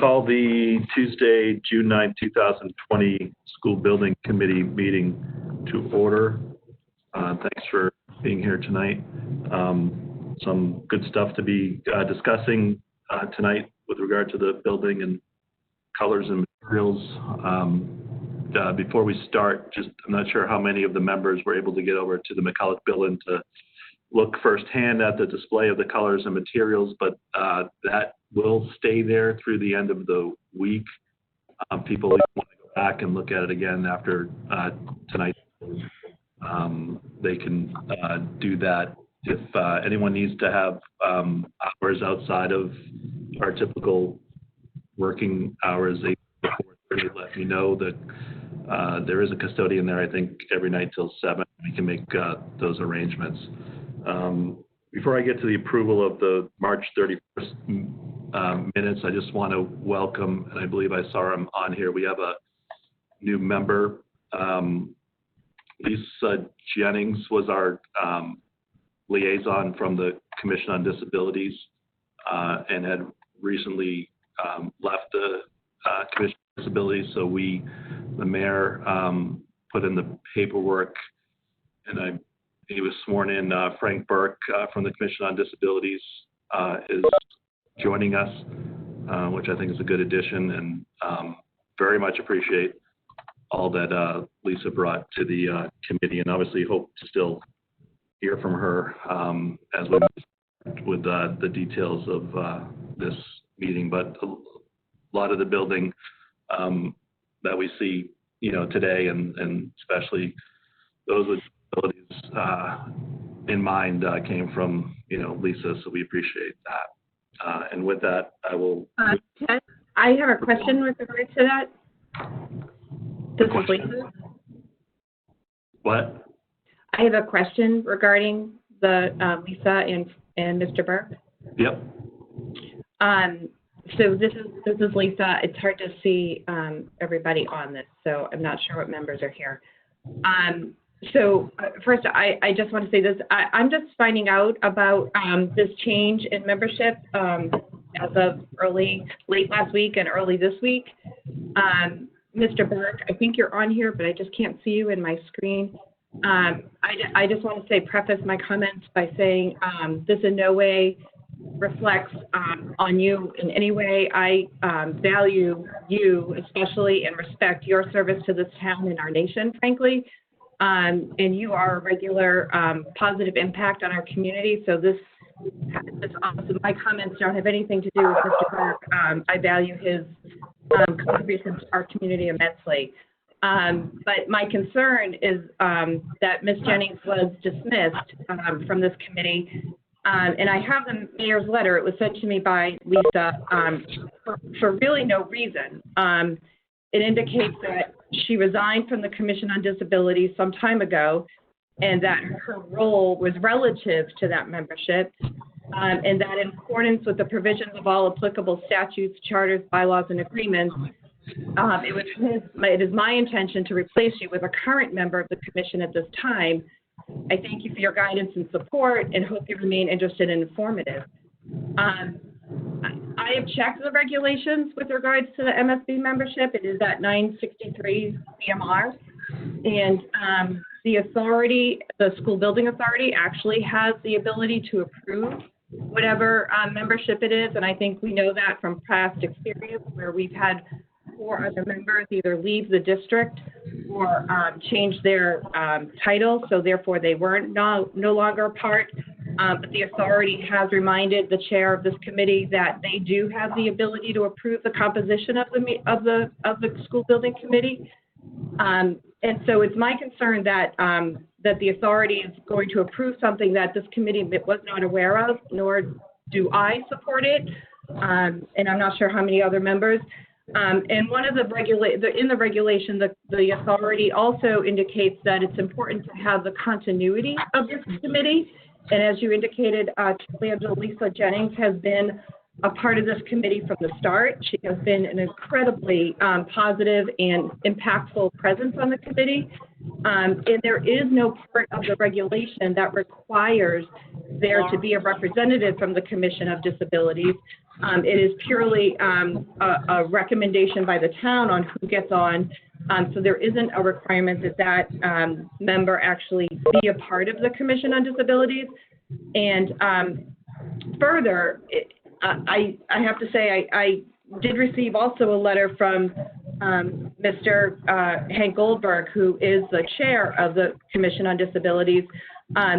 call the Tuesday, June 9, 2020 School Building Committee meeting to order. Thanks for being here tonight. Some good stuff to be discussing tonight with regard to the building and colors and materials. Before we start, I'm not sure how many of the members were able to get over to the McCulloch building to look firsthand at the display of the colors and materials, but that will stay there through the end of the week. People want to go back and look at it again after tonight. They can do that. If anyone needs to have hours outside of our typical working hours, 8 to 4:30, let me know. That there is a custodian there, I think, every night till 7. We can make those arrangements. Before I get to the approval of the March 31st minutes, I just want to welcome, and I believe I saw him on here, we have a new member. Lisa Jennings was our liaison from the Commission on Disabilities and had recently left the Commission on Disabilities, so the mayor put in the paperwork, and he was sworn in. Frank Burke from the Commission on Disabilities is joining us, which I think is a good addition, and very much appreciate all that Lisa brought to the committee, and obviously hope to still hear from her as we move with the details of this meeting. But a lot of the building that we see, today, and especially those with disabilities in mind, came from, Lisa, so we appreciate that. And with that, I will. Ted, I have a question with regard to that. This is Lisa. What? I have a question regarding the Lisa and Mr. Burke. Yep. So this is Lisa. It's hard to see everybody on this, so I'm not sure what members are here. So first, I just want to say this. I'm just finding out about this change in membership as of late last week and early this week. Mr. Burke, I think you're on here, but I just can't see you in my screen. I just want to preface my comments by saying this in no way reflects on you in any way. I value you especially and respect your service to this town and our nation, frankly. And you are a regular positive impact on our community. So this awesome. My comments don't have anything to do with Mr. Burke. I value his contribution to our community immensely. But my concern is that Ms. Jennings was dismissed from this committee. And I have the mayor's letter. It was sent to me by Lisa for really no reason. It indicates that she resigned from the Commission on Disabilities some time ago, and that her role was relative to that membership, and that in accordance with the provisions of all applicable statutes, charters, bylaws, and agreements, it is my intention to replace you with a current member of the Commission at this time. I thank you for your guidance and support and hope you remain interested and informative. I have checked the regulations with regards to the MSB membership. It is at 963 CMR. And the authority, the school building authority, actually has the ability to approve whatever membership it is. And I think we know that from past experience where we've had 4 other members either leave the district or change their title, so therefore they were no longer a part. But the authority has reminded the chair of this committee that they do have the ability to approve the composition of the school building committee. And so it's my concern that that the authority is going to approve something that this committee was not aware of, nor do I support it. And I'm not sure how many other members. And one of in the regulation, the authority also indicates that it's important to have the continuity of this committee. And as you indicated, Lisa Jennings has been a part of this committee from the start. She has been an incredibly positive and impactful presence on the committee. And there is no part of the regulation that requires there to be a representative from the Commission of Disabilities. It is purely a recommendation by the town on who gets on. So there isn't a requirement that that member actually be a part of the Commission on Disabilities. And further, I have to say I did receive also a letter from Mr. Hank Goldberg, who is the chair of the Commission on Disabilities.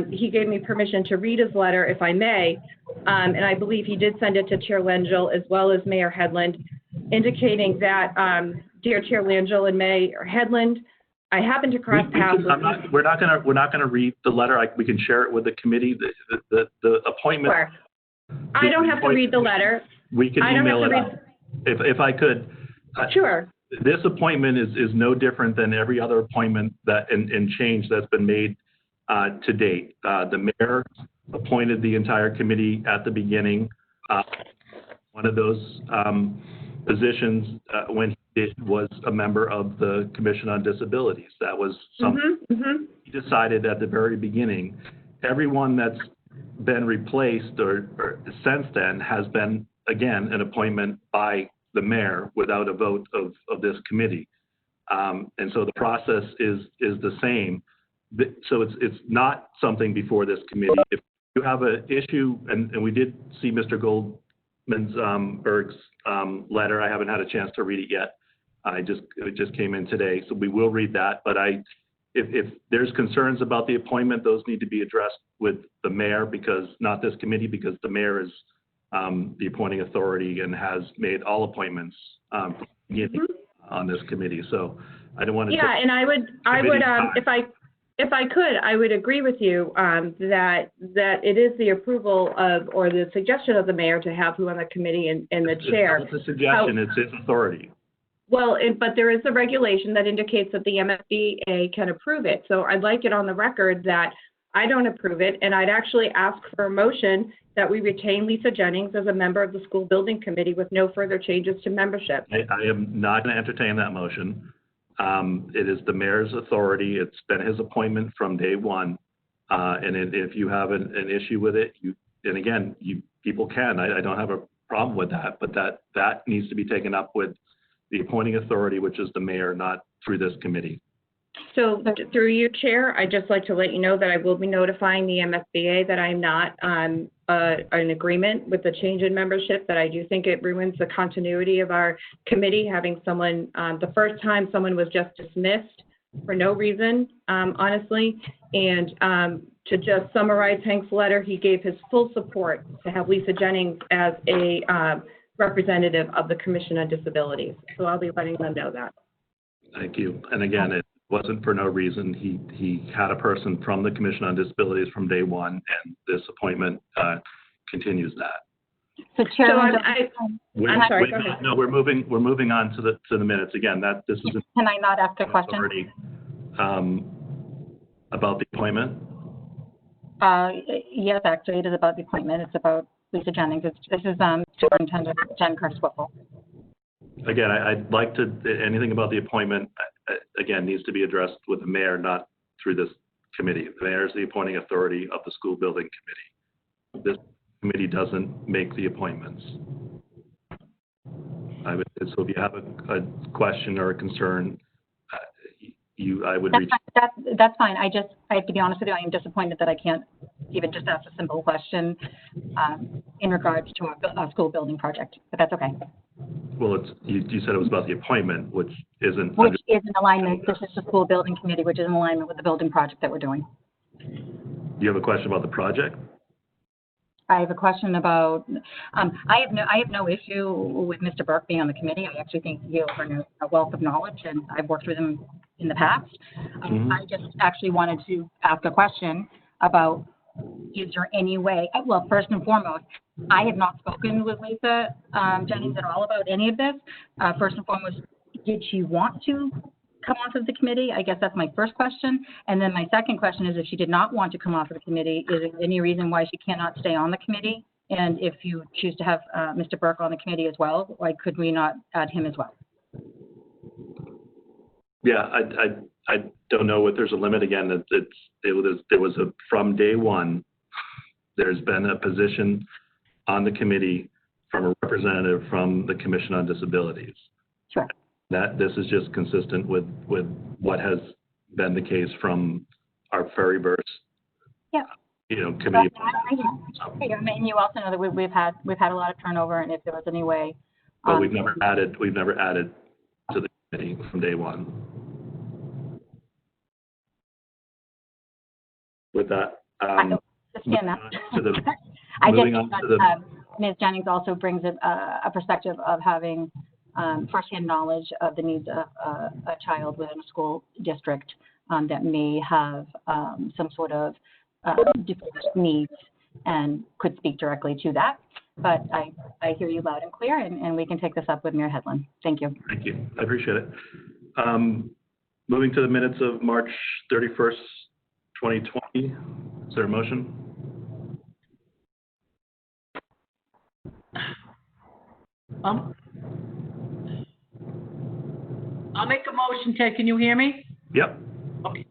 He gave me permission to read his letter, if I may, and I believe he did send it to Chair Langell as well as Mayor Headland, indicating that, dear Chair Langell and Mayor Headland, I happen to cross paths with... We're not gonna read the letter. We can share it with the committee. The appointment... Sure. I don't have to read the letter. We can email it out. If I could. Sure. This appointment is no different than every other appointment that and change that's been made to date. The mayor appointed the entire committee at the beginning. One of those positions when he was a member of the Commission on Disabilities. That was something he decided at the very beginning. Everyone that's been replaced or since then has been, again, an appointment by the mayor without a vote of this committee. And so the process is the same. So it's not something before this committee. If you have an issue, and we did see Mr. Goldman's Berg's letter. I haven't had a chance to read it yet. It just came in today, so we will read that. But if there's concerns about the appointment, those need to be addressed with the mayor, because not this committee, because the mayor is the appointing authority and has made all appointments on this committee. So I don't want to. Yeah, and I would, if I could, I would agree with you that it is the approval of, or the suggestion of the mayor to have who on the committee and the chair. It's a suggestion. It's his authority. Well, but there is a regulation that indicates that the MSBA can approve it. So I'd like it on the record that I don't approve it, and I'd actually ask for a motion that we retain Lisa Jennings as a member of the school building committee with no further changes to membership. I am not going to entertain that motion. It is the mayor's authority. It's been his appointment from day one. And if you have an issue with it, and again, people can. I don't have a problem with that, but that needs to be taken up with the appointing authority, which is the mayor, not through this committee. So through you, Chair, I'd just like to let you know that I will be notifying the MSBA that I'm not in agreement with the change in membership, that I do think it ruins the continuity of our committee, having someone, the first time someone was just dismissed for no reason, honestly. And to just summarize Hank's letter, he gave his full support to have Lisa Jennings as a representative of the Commission on Disabilities. So I'll be letting them know that. Thank you. And again, it wasn't for no reason. He had a person from the Commission on Disabilities from day one, and this appointment continues that. So, Chair, I'm sorry. Go ahead. No, we're moving on to the minutes. Again, this is. Can I not ask a question? About the appointment. Yes, actually, it is about the appointment. It's about Lisa Jennings. This is Superintendent Jen Curtis-Whipple. Again, I'd like to, anything about the appointment, again, needs to be addressed with the mayor, not through this committee. The mayor is the appointing authority of the school building committee. This committee doesn't make the appointments. So if you have a question or a concern, I would reach. That's fine. I have to be honest with you, I am disappointed that I can't even just ask a simple question in regards to a school building project, but that's okay. Well, you said it was about the appointment, which isn't. Which is in alignment. This is the school building committee, which is in alignment with the building project that we're doing. Do you have a question about the project? I have a question about, I have no issue with Mr. Burke being on the committee. I actually think he offers a wealth of knowledge, and I've worked with him in the past. I just actually wanted to ask a question about, is there any way, well, first and foremost, I have not spoken with Lisa Jennings at all about any of this. First and foremost, did she want to come off of the committee? I guess that's my first question. And then my second question is, if she did not want to come off of the committee, is there any reason why she cannot stay on the committee? And if you choose to have Mr. Burke on the committee as well, why could we not add him as well? Yeah, I don't know if there's a limit. Again, there was from day one, there's been a position on the committee from a representative from the Commission on Disabilities. Sure. That this is just consistent with what has been the case from our Ferryverse, Yeah. Committee. I mean, you also know that we've had a lot of turnover, and if there was any way. But we've never added to the committee from day one. With that, I don't understand that. moving on to the Ms. Jennings also brings a perspective of having firsthand knowledge of the needs of a child within a school district that may have some sort of different needs and could speak directly to that. But I hear you loud and clear, and we can take this up with Mayor Hedlund. Thank you. Thank you. I appreciate it. Moving to the minutes of March 31st, 2020. Is there a motion? I'll make a motion, Ted. Can you hear me? Yep. Okay.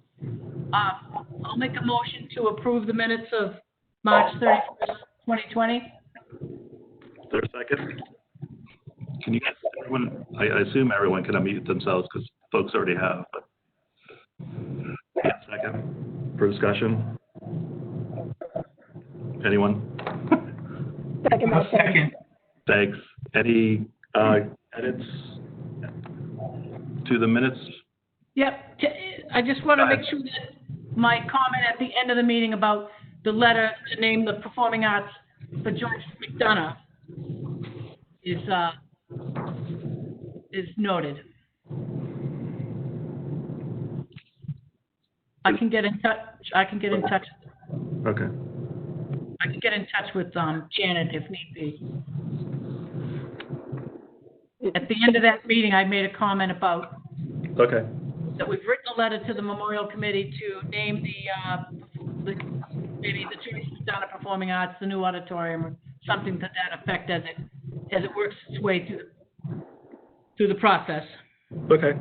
I'll make a motion to approve the minutes of March 31st, 2020. Is there a second? Can you guys, everyone, I assume everyone can unmute themselves because folks already have, but yeah, second for discussion. Anyone? Second. Thanks. Any edits to the minutes? Yep. I just want to make sure that my comment at the end of the meeting about the letter to name the performing arts for George McDonough is noted. I can get in touch. Okay. I can get in touch with Janet if need be. At the end of that meeting, I made a comment about Okay. that we've written a letter to the Memorial Committee to name maybe the George McDonough Performing Arts, the new auditorium, or something to that effect as it works its way through the process. Okay.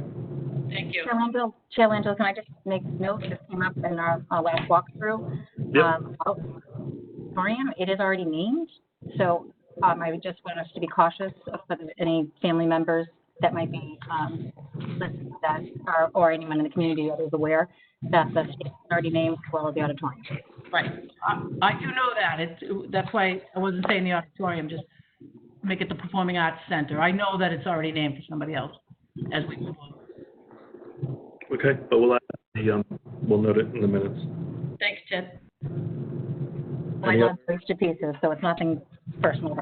Thank you. Chair Langell, can I just make note? This came up in our last walkthrough. Yep. Auditorium, it is already named, so I would just want us to be cautious of any family members that might be listening that or anyone in the community that is aware that the state is already named as well as the auditorium. Right. I do know that. That's why I wasn't saying the auditorium, just make it the Performing Arts Center. I know that it's already named for somebody else as we move on. Okay, but we'll note it in the minutes. Thanks, Ted. I know it breaks to pieces, so it's nothing personal.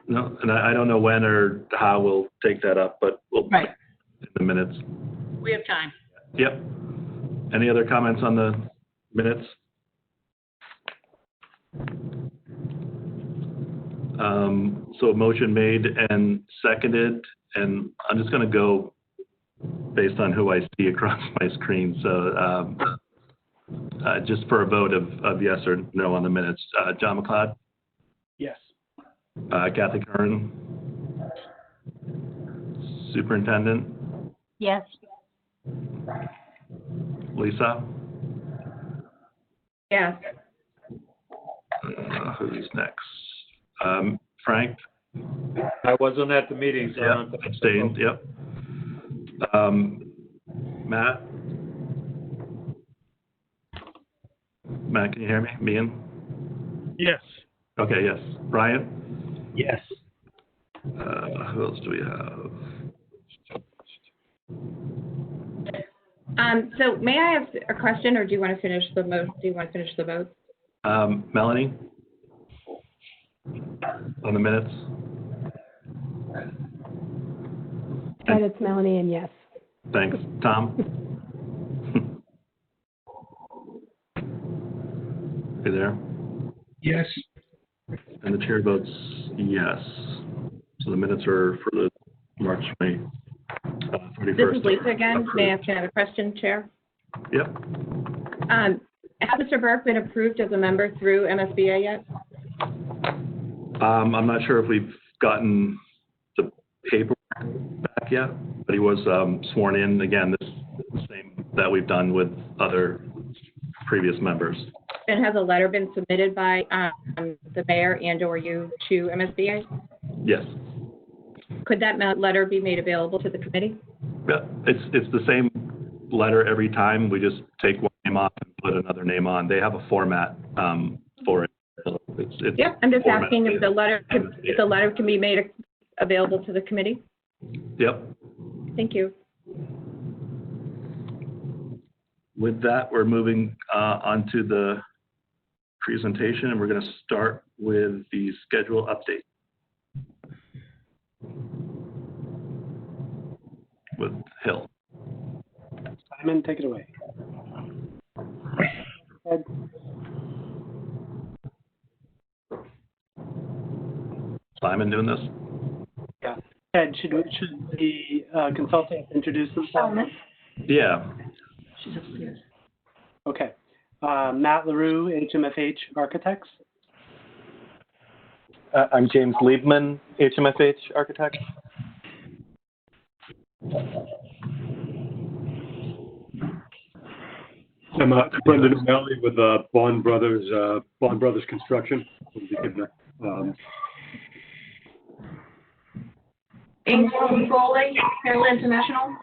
No, and I don't know when or how we'll take that up, but we'll Right. in the minutes. We have time. Yep. Any other comments on the minutes? So a motion made and seconded, and I'm just going to go based on who I see across my screen. So just for a vote of yes or no on the minutes. John McLeod? Yes. Kathy Curran? Superintendent? Yes. Lisa? Yes. Who's next? Frank? I wasn't at the meeting, so Yeah, abstained, yep. Matt? Matt, can you hear me? Meehan? Yes. Okay, yes. Brian? Yes. Who else do we have? So may I have a question, or do you want to finish the vote? Do you want to finish the vote? Melanie? On the minutes? And it's Melanie, and yes. Thanks. Tom? You there? Yes. And the chair votes yes. So the minutes are for the March 31st. This is Lisa again. May I ask another question, Chair? Yep. Has Mr. Burke been approved as a member through MSBA yet? I'm not sure if we've gotten the paperwork back yet, but he was sworn in. Again, this is the same that we've done with other previous members. and has a letter been submitted by the mayor and or you to MSBA? Yes. Could that letter be made available to the committee? Yeah, it's the same letter every time. We just take one name off and put another name on. They have a format for it. So it's Yep, I'm just format asking if the letter can be made available to the committee. Yep. Thank you. With that, we're moving on to the presentation, and we're going to start with the schedule update with Hill. Simon, take it away. Ed. Simon doing this? Yeah. Ed, should the consultant introduce themselves? Yeah. She's upstairs. Okay. Matt LaRue, HMFH Architects. I'm James Liebman, HMFH Architect. I'm Brendan O'Malley with Bond Brothers Construction. Angel Foley, Carolyn International.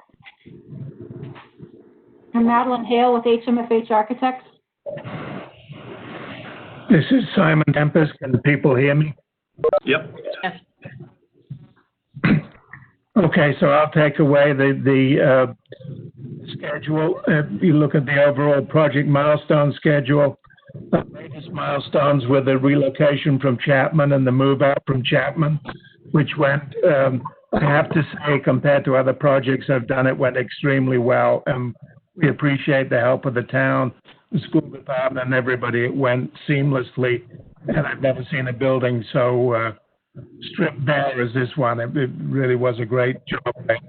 I'm Madeline Hale with HMFH Architects. This is Simon Tempest. Can people hear me? Yep. Yes. Okay, so I'll take away the schedule. If you look at the overall project milestone schedule, the latest milestones were the relocation from Chapman and the move out from Chapman, which went, I have to say, compared to other projects I've done, it went extremely well. We appreciate the help of the town, the school department, and everybody. It went seamlessly, and I've never seen a building so stripped bare as this one. It really was a great job.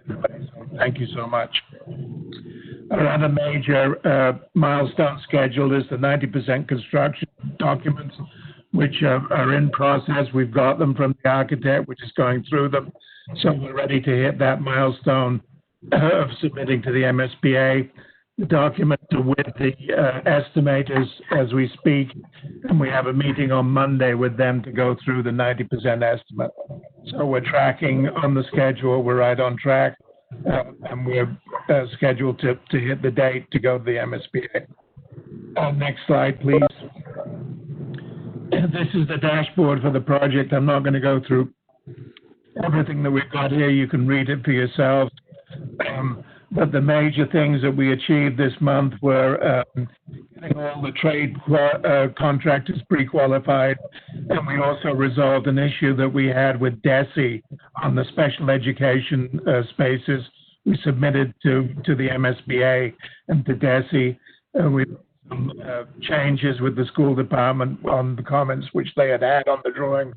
So thank you so much. Another major milestone scheduled is the 90% construction documents, which are in process. We've got them from the architect, which is going through them. So we're ready to hit that milestone of submitting to the MSBA. The documents are with the estimators as we speak, and we have a meeting on Monday with them to go through the 90% estimate. So we're tracking on the schedule. We're right on track, and we're scheduled to hit the date to go to the MSBA. Next slide, please. This is the dashboard for the project. I'm not going to go through everything that we've got here. You can read it for yourselves. But the major things that we achieved this month were getting all the trade contractors pre-qualified, and we also resolved an issue that we had with DESE on the special education spaces. We submitted to the MSBA and to DESE. We some changes with the school department on the comments which they had on the drawing,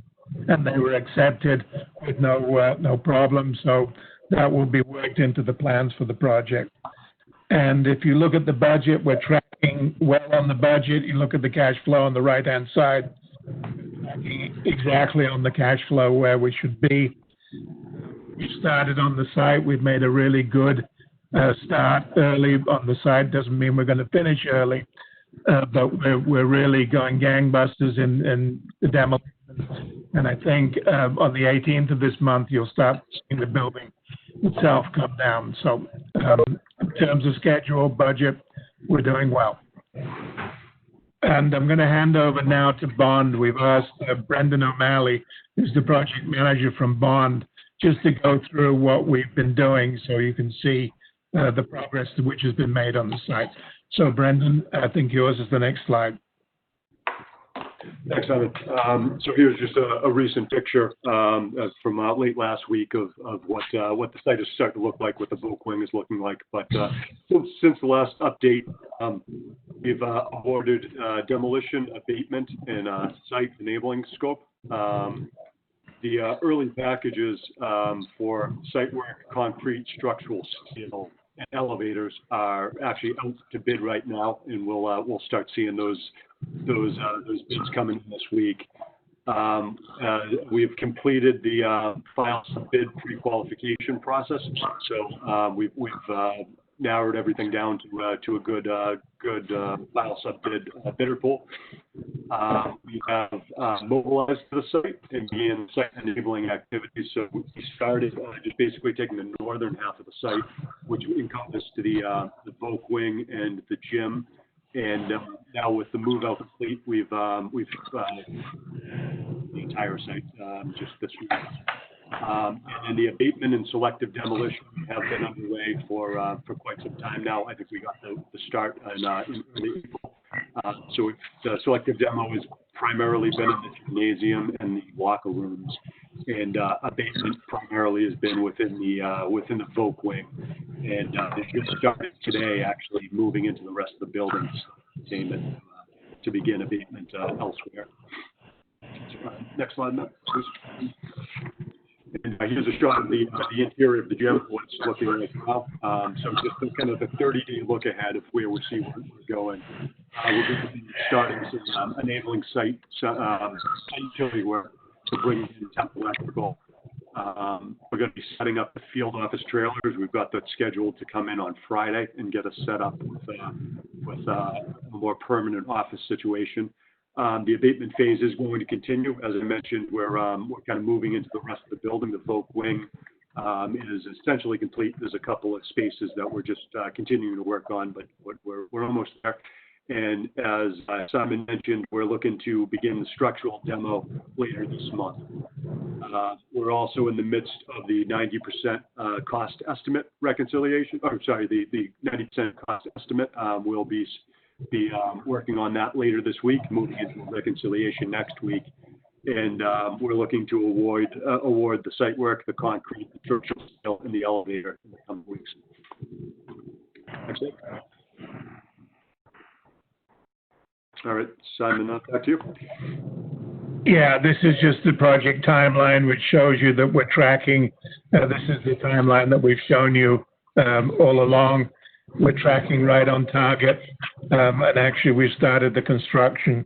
and they were accepted with no problem. So that will be worked into the plans for the project. And if you look at the budget, we're tracking well on the budget. You look at the cash flow on the right-hand side, we're tracking exactly on the cash flow where we should be. We started on the site. We've made a really good start early on the site. Doesn't mean we're going to finish early, but we're really going gangbusters in the demolition. And I think on the 18th of this month, you'll start seeing the building itself come down. So in terms of schedule, budget, we're doing well. And I'm going to hand over now to Bond. We've asked Brendan O'Malley, who's the project manager from Bond, just to go through what we've been doing so you can see the progress which has been made on the site. So Brendan, I think yours is the next slide. Thanks, Simon. So here's just a recent picture from late last week of what the site is starting to look like, what the boat wing is looking like. But since the last update, we've awarded demolition, abatement, and site enabling scope. The early packages for site work, concrete, structural steel, and elevators are actually out to bid right now, and we'll start seeing those bids coming this week. We've completed the final bid pre-qualification process, so we've narrowed everything down to a good final sub-bid bidder pool. We have mobilized to the site and began site enabling activities. So we started just basically taking the northern half of the site, which encompassed the Voc wing and the gym. And now with the move out complete, we've the entire site just this week. And the abatement and selective demolition have been underway for quite some time now. I think we got the start in early April. So the selective demo has primarily been in the gymnasium and the locker rooms, and abatement primarily has been within the Voc wing. And they just started today, actually moving into the rest of the buildings to begin abatement elsewhere. Next slide, Matt, please. And here's a shot of the interior of the gym, what it's looking like now. So just kind of the 30-day look ahead of where we see where we're going. We're going to be starting some enabling site utility work to bring in temp electrical. We're going to be setting up the field office trailers. We've got that scheduled to come in on Friday and get us set up with a more permanent office situation. The abatement phase is going to continue. As I mentioned, we're kind of moving into the rest of the building. The Voc wing is essentially complete. There's a couple of spaces that we're just continuing to work on, but we're almost there. And as Simon mentioned, we're looking to begin the structural demo later this month. We're also in the midst of the 90% cost estimate reconciliation. Oh, sorry, the 90% cost estimate. We'll be working on that later this week, moving into reconciliation next week. And we're looking to award the site work, the concrete, the structural steel, and the elevator in the coming weeks. That's it. All right, Simon, back to you. Yeah, this is just the project timeline, which shows you that we're tracking. This is the timeline that we've shown you all along. We're tracking right on target. And actually, we started the construction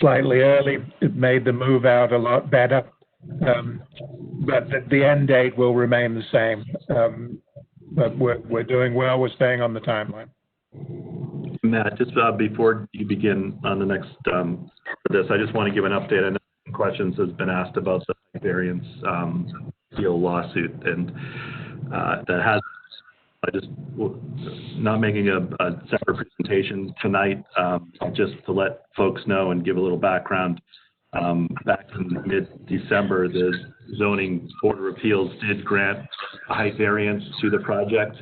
slightly early. It made the move out a lot better. But the end date will remain the same. But we're doing well. We're staying on the timeline. Matt, just before you begin on the next part of this, I just want to give an update. I know questions has been asked about the variance appeal lawsuit, and that has. I just not making a separate presentation tonight, just to let folks know and give a little background. Back in mid-December, the Zoning Board of Appeals did grant a height variance to the project.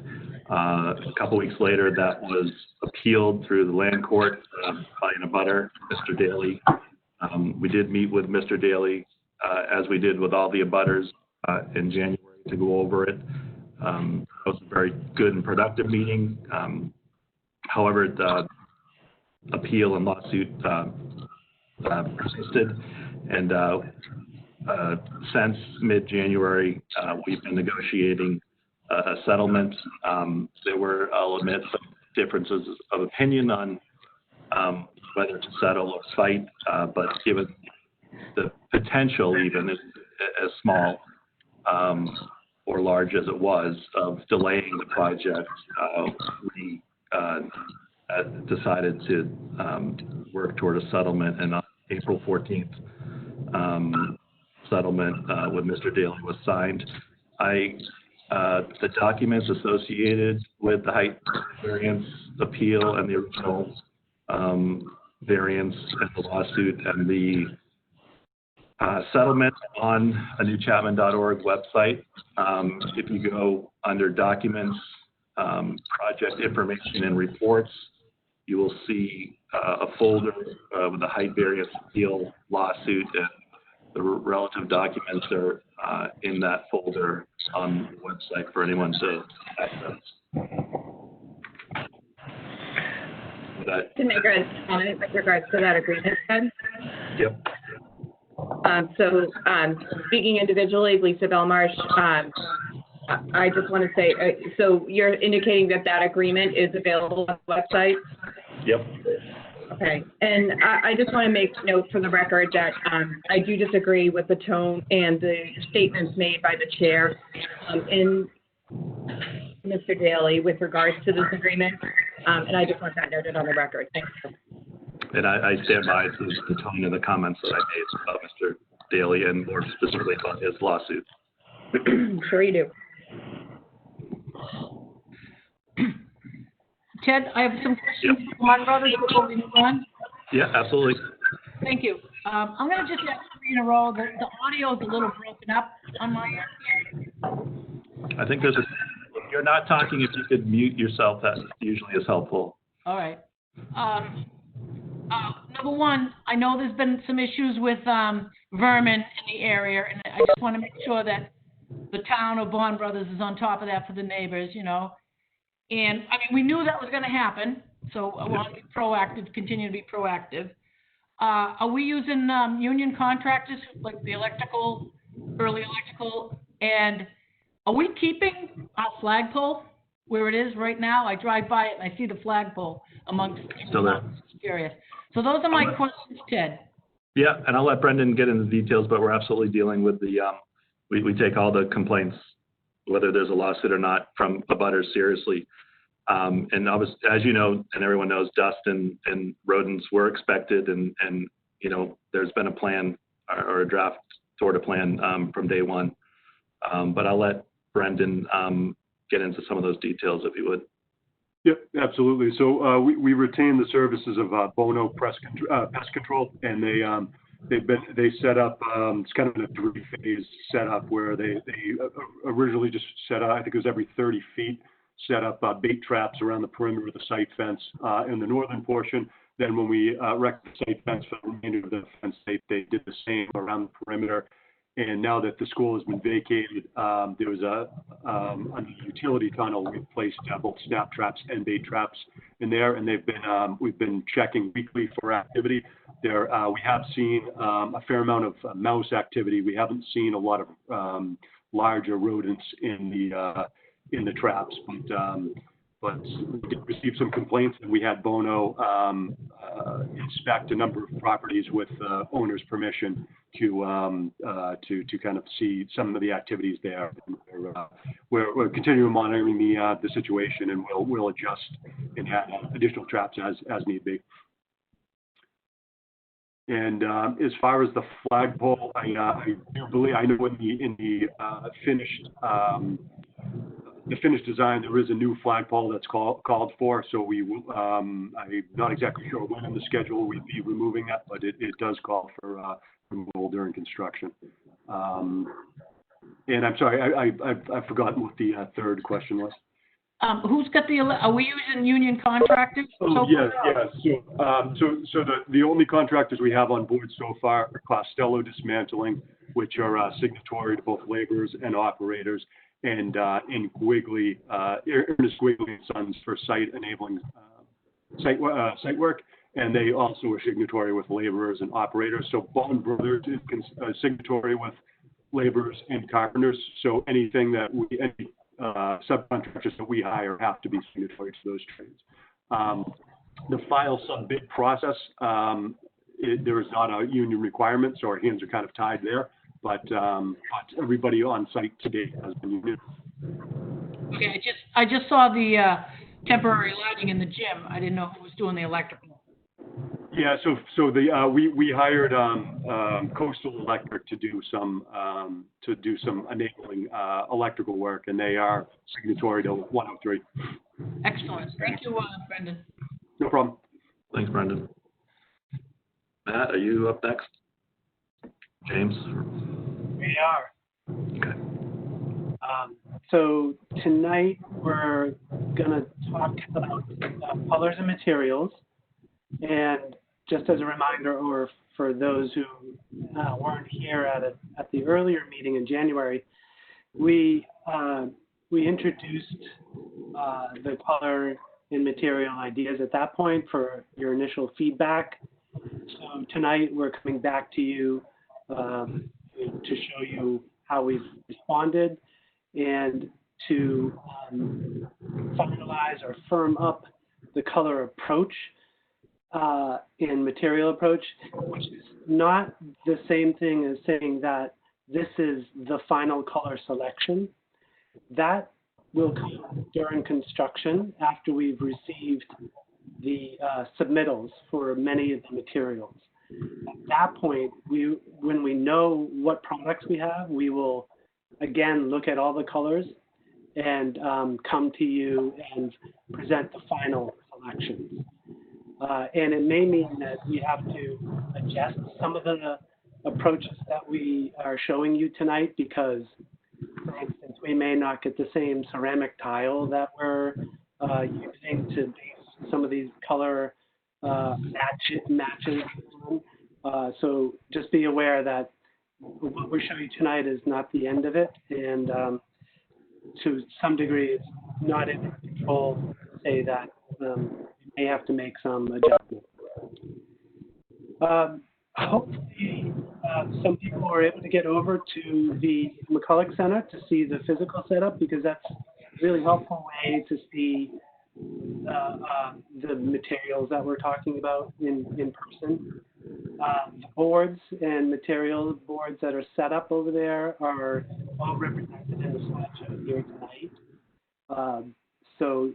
A couple weeks later, that was appealed through the land court by an abutter, Mr. Daly. We did meet with Mr. Daly, as we did with all the abutters in January, to go over it. It was a very good and productive meeting. However, the appeal and lawsuit persisted, and since mid-January, we've been negotiating a settlement. There were, I'll admit, some differences of opinion on whether to settle or fight, but given the potential, even as small or large as it was, of delaying the project, we decided to work toward a settlement, and on April 14th, settlement with Mr. Daly was signed. The documents associated with the height variance appeal and the original variance and the lawsuit and the settlement on a newchapman.org website. If you go under documents, project information and reports, you will see a folder with the height variance appeal lawsuit, and the relative documents are in that folder on the website for anyone to access. To make a comment with regards to that agreement, then? Yep. So speaking individually, Lisa Belmarsh, I just want to say, so you're indicating that agreement is available on the website? Yep. Okay, and I just want to make note for the record that I do disagree with the tone and the statements made by the chair. Mr. Daly with regards to this agreement, and I just want that noted on the record. Thank you. And I stand by the tone of the comments that I made about Mr. Daly and more specifically about his lawsuit. Sure you do. Ted, I have some questions for Bond Brothers before we move on. Yeah, absolutely. Thank you. I'm going to just ask 3 in a row. The audio is a little broken up on my end. I think if you're not talking, if you could mute yourself, that usually is helpful. All right. Number one, I know there's been some issues with vermin in the area, and I just want to make sure that the town of Bond Brothers is on top of that for the neighbors, you know. And, I mean, we knew that was going to happen, so I want to be proactive, continue to be proactive. Are we using union contractors, like the electrical, early electrical, and are we keeping our flagpole where it is right now? I drive by it and I see the flagpole amongst Still there. curious. So those are my questions, Ted. Yeah, and I'll let Brendan get into the details, but we're absolutely dealing with the, we take all the complaints, whether there's a lawsuit or not, from abutters seriously. And obviously, as you know, and everyone knows, dust and rodents were expected, and you know, there's been a plan or a draft toward a plan from day one. But I'll let Brendan get into some of those details if you would. Yep, absolutely. So we retain the services of Bono Pest Control, and they set up, it's kind of a 3-phase setup where they originally just set up, I think it was every 30 feet, set up bait traps around the perimeter of the site fence in the northern portion. Then when we wrecked the site fence for the remainder of the fence, they did the same around the perimeter. And now that the school has been vacated, there was under the utility tunnel, we've placed both snap traps and bait traps in there, and we've been checking weekly for activity. There, we have seen a fair amount of mouse activity. We haven't seen a lot of larger rodents in the traps, but we did receive some complaints, and we had Bono inspect a number of properties with owner's permission to kind of see some of the activities there. We're continuing monitoring the situation, and we'll adjust and add additional traps as need be. And as far as the flagpole, I do believe, I know in the finished design, there is a new flagpole that's called for. So we will, I'm not exactly sure when in the schedule we'd be removing that, but it does call for removal during construction. And I'm sorry, I've forgotten what the third question was. Who's got are we using union contractors? Oh, yes. So the only contractors we have on board so far are Costello Dismantling, which are signatory to both laborers and operators, and in Quigley, Ernest Quigley and Sons for site enabling site work, and they also are signatory with laborers and operators. So Bond Brothers is signatory with laborers and carpenters. So anything that any subcontractors that we hire have to be signatory to those trades. The file sub-bid process, there is not a union requirement, so our hands are kind of tied there. But everybody on site today has been union. Okay, I just saw the temporary lighting in the gym. I didn't know who was doing the electrical. Yeah, so we hired Coastal Electric to do some enabling electrical work, and they are signatory to 103. Excellent. Thank you, Brendan. No problem. Thanks, Brendan. Matt, are you up next? James? We are. Okay. So tonight we're going to talk about colors and materials. And just as a reminder, or for those who weren't here at the earlier meeting in January, we introduced the color and material ideas at that point for your initial feedback. So tonight we're coming back to you to show you how we've responded and to finalize or firm up the color approach and material approach, which is not the same thing as saying that this is the final color selection. That will come during construction after we've received the submittals for many of the materials. At that point, when we know what products we have, we will again look at all the colors and come to you and present the final selections. And it may mean that we have to adjust some of the approaches that we are showing you tonight because, for instance, we may not get the same ceramic tile that we're using to base some of these color matches on. So just be aware that what we're showing you tonight is not the end of it, and to some degree, it's not in control to say that you may have to make some adjustments. Hopefully, some people are able to get over to the McCulloch Center to see the physical setup because that's a really helpful way to see the materials that we're talking about in person. The boards and material boards that are set up over there are all represented in the slideshow here tonight. So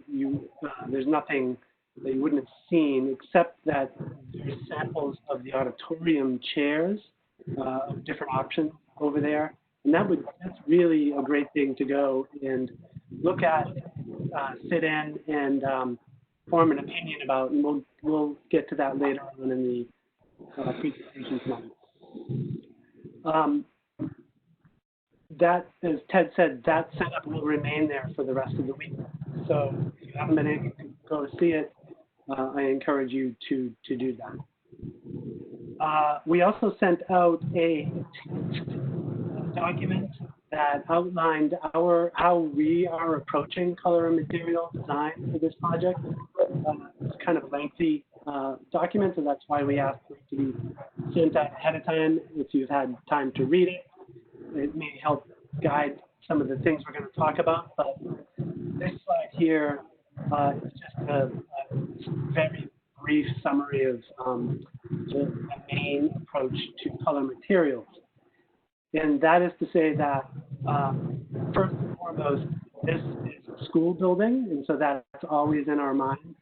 there's nothing that you wouldn't have seen except that there's samples of the auditorium chairs of different options over there. And that's really a great thing to go and look at, sit in, and form an opinion about. And we'll get to that later on in the presentation tonight. That, as Ted said, that setup will remain there for the rest of the week. So if you haven't been able to go see it, I encourage you to do that. We also sent out a document that outlined how we are approaching color and material design for this project. It's kind of a lengthy document, and that's why we asked for it to be sent out ahead of time. If you've had time to read it, it may help guide some of the things we're going to talk about. But this slide here is just a very brief summary of the main approach to color materials. And that is to say that, first and foremost, this is a school building, and so that's always in our mind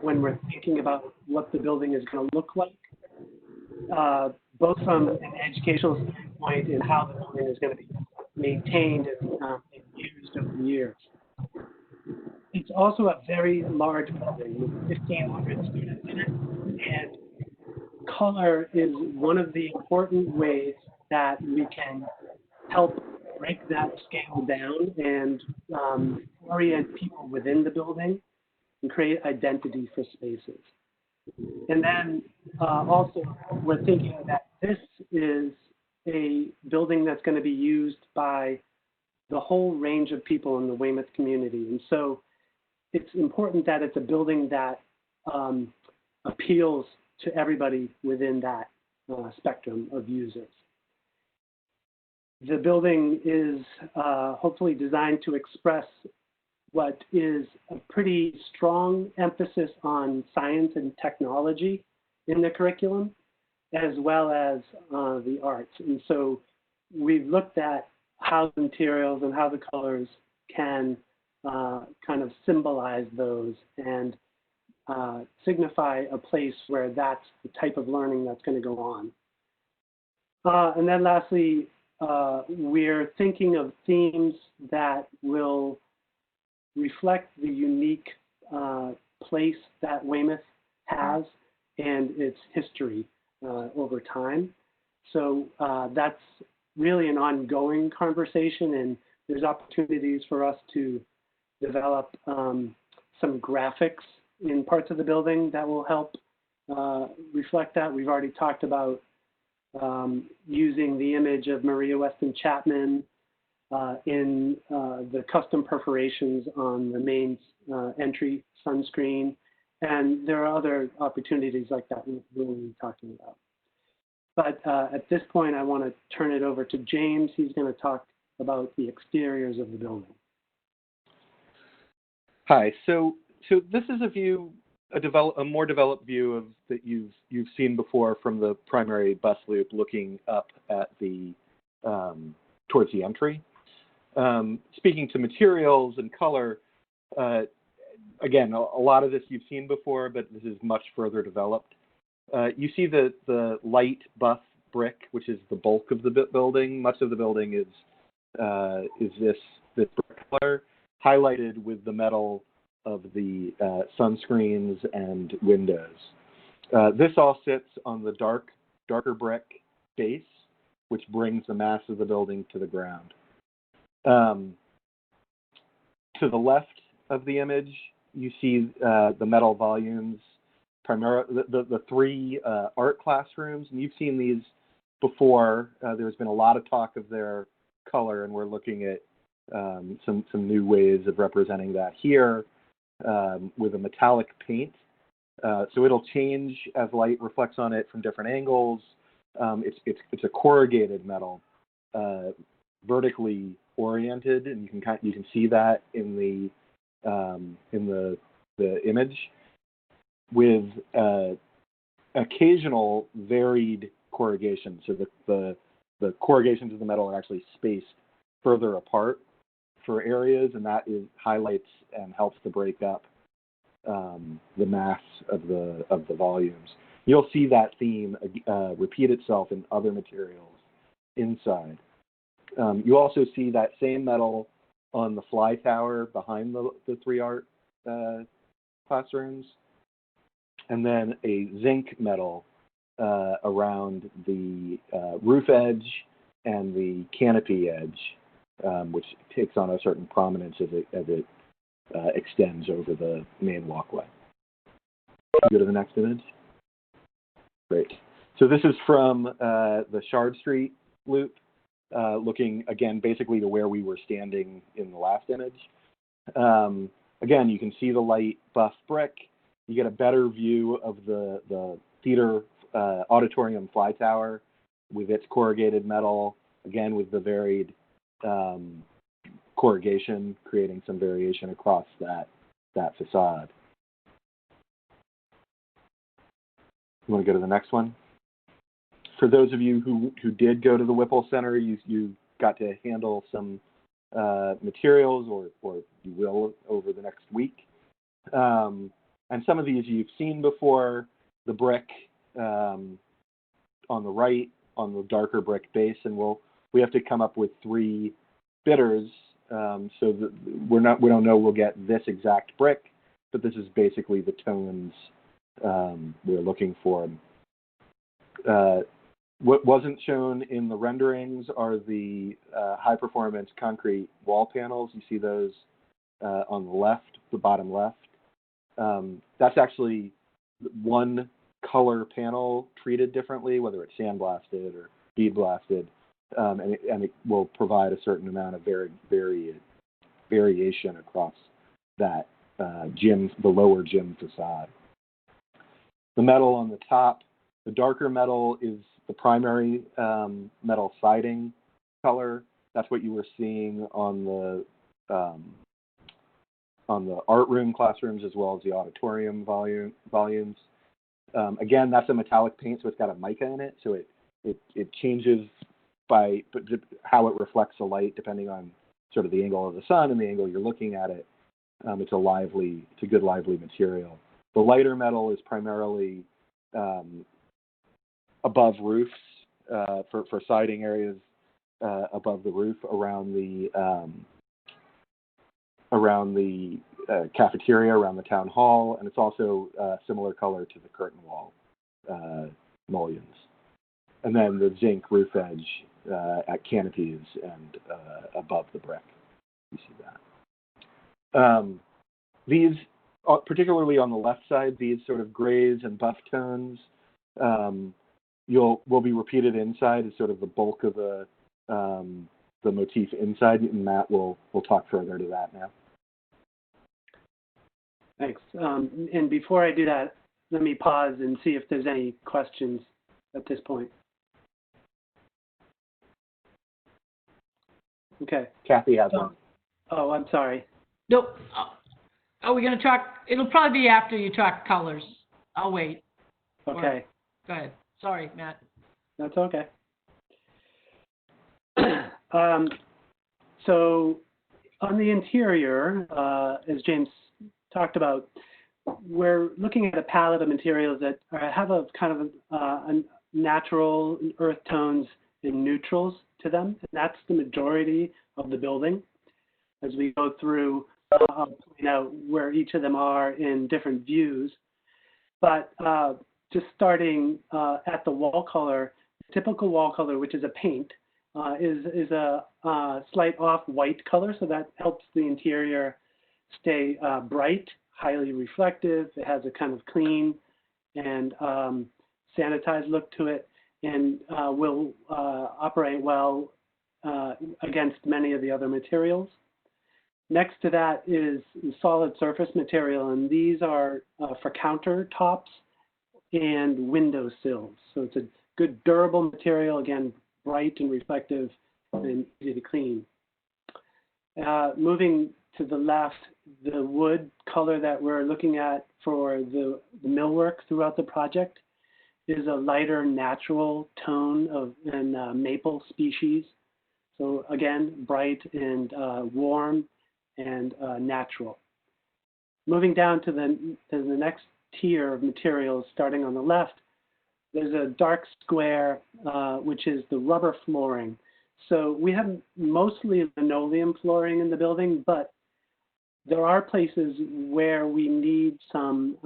when we're thinking about what the building is going to look like, both from an educational standpoint and how the building is going to be maintained and used over the years. It's also a very large building with 1,500 students in it, and color is one of the important ways that we can help break that scale down and orient people within the building and create identity for spaces. And then also we're thinking that this is a building that's going to be used by the whole range of people in the Weymouth community. And so it's important that it's a building that appeals to everybody within that spectrum of users. The building is hopefully designed to express what is a pretty strong emphasis on science and technology in the curriculum, as well as the arts. And so we've looked at how the materials and how the colors can kind of symbolize those and signify a place where that's the type of learning that's going to go on. And then lastly, we're thinking of themes that will reflect the unique place that Weymouth has and its history over time. So that's really an ongoing conversation, and there's opportunities for us to develop some graphics in parts of the building that will help reflect that. We've already talked about using the image of Maria Weston Chapman in the custom perforations on the main entry sunscreen. And there are other opportunities like that we'll be talking about. But at this point, I want to turn it over to James. He's going to talk about the exteriors of the building. Hi. So this is a view, a more developed view of that you've seen before from the primary bus loop, looking up at the towards the entry. Speaking to materials and color, again, a lot of this you've seen before, but this is much further developed. You see the light buff brick, which is the bulk of the building. Much of the building is this brick color, highlighted with the metal of the sunscreens and windows. This all sits on the darker brick base, which brings the mass of the building to the ground. To the left of the image, you see the metal volumes, primarily the three art classrooms, and you've seen these before. There's been a lot of talk of their color, and we're looking at some new ways of representing that here with a metallic paint. So it'll change as light reflects on it from different angles. It's a corrugated metal, vertically oriented, and you can see that in the image, with occasional varied corrugation. So the corrugations of the metal are actually spaced further apart for areas, and that highlights and helps to break up the mass of the volumes. You'll see that theme repeat itself in other materials inside. You also see that same metal on the fly tower behind the three art classrooms, and then a zinc metal around the roof edge and the canopy edge, which takes on a certain prominence as it extends over the main walkway. Go to the next image. Great. So this is from the Shard Street loop, looking again basically to where we were standing in the last image. Again, you can see the light buff brick. You get a better view of the theater auditorium fly tower with its corrugated metal, again with the varied corrugation, creating some variation across that facade. You want to go to the next one? For those of you who did go to the Whipple Center, you got to handle some materials, or you will over the next week. And some of these you've seen before, the brick on the right, on the darker brick base, and we have to come up with 3 bidders, so that we don't know we'll get this exact brick, but this is basically the tones we're looking for. What wasn't shown in the renderings are the high performance concrete wall panels. You see those on the left, the bottom left. That's actually one color panel treated differently, whether it's sandblasted or bead blasted, and it will provide a certain amount of variation across that the lower gym facade. The metal on the top, the darker metal is the primary metal siding color. That's what you were seeing on the art room classrooms as well as the auditorium volumes. Again, that's a metallic paint, so it's got a mica in it, so it changes by how it reflects the light depending on sort of the angle of the sun and the angle you're looking at it. It's a good lively material. The lighter metal is primarily above roofs for siding areas above the roof around the cafeteria, around the town hall, and it's also similar color to the curtain wall mullions. And then the zinc roof edge at canopies and above the brick. You see that. These, particularly on the left side, these sort of grays and buff tones will be repeated inside as sort of the bulk of the motif inside, and Matt will talk further to that now. Thanks. And before I do that, let me pause and see if there's any questions at this point. Okay. Kathy has one. Oh, I'm sorry. Nope. Are we going to talk? It'll probably be after you talk colors. I'll wait. Okay. Go ahead. Sorry, Matt. That's okay. So on the interior, as James talked about, we're looking at a palette of materials that have a kind of a natural earth tones and neutrals to them. And that's the majority of the building. As we go through, I'll point out where each of them are in different views. But just starting at the wall color, typical wall color, which is a paint, is a slight off-white color, so that helps the interior stay bright, highly reflective. It has a kind of clean and sanitized look to it, and will operate well against many of the other materials. Next to that is solid surface material, and these are for countertops and window sills. So it's a good durable material, again, bright and reflective and easy to clean. Moving to the left, the wood color that we're looking at for the millwork throughout the project is a lighter natural tone of maple species. So again, bright and warm and natural. Moving down to the next tier of materials, starting on the left, there's a dark square, which is the rubber flooring. So we have mostly linoleum flooring in the building, but there are places where we need some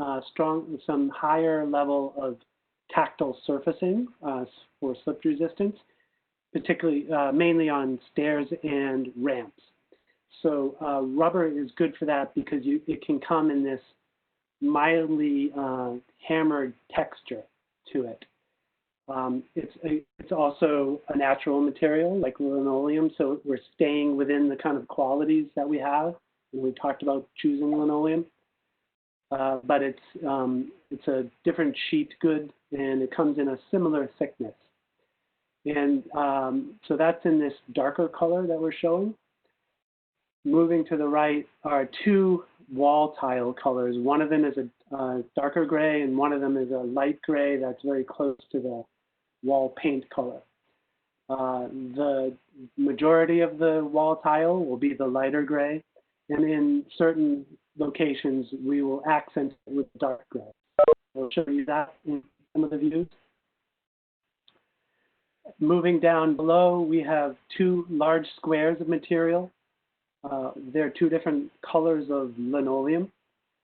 some higher level of tactile surfacing for slip resistance, particularly mainly on stairs and ramps. So rubber is good for that because it can come in this mildly hammered texture to it. It's also a natural material like linoleum, so we're staying within the kind of qualities that we have when we talked about choosing linoleum. But it's a different sheet good, and it comes in a similar thickness. And so that's in this darker color that we're showing. Moving to the right are two wall tile colors. One of them is a darker gray, and one of them is a light gray that's very close to the wall paint color. The majority of the wall tile will be the lighter gray, and in certain locations, we will accent it with dark gray. I'll show you that in some of the views. Moving down below, we have two large squares of material. They're two different colors of linoleum.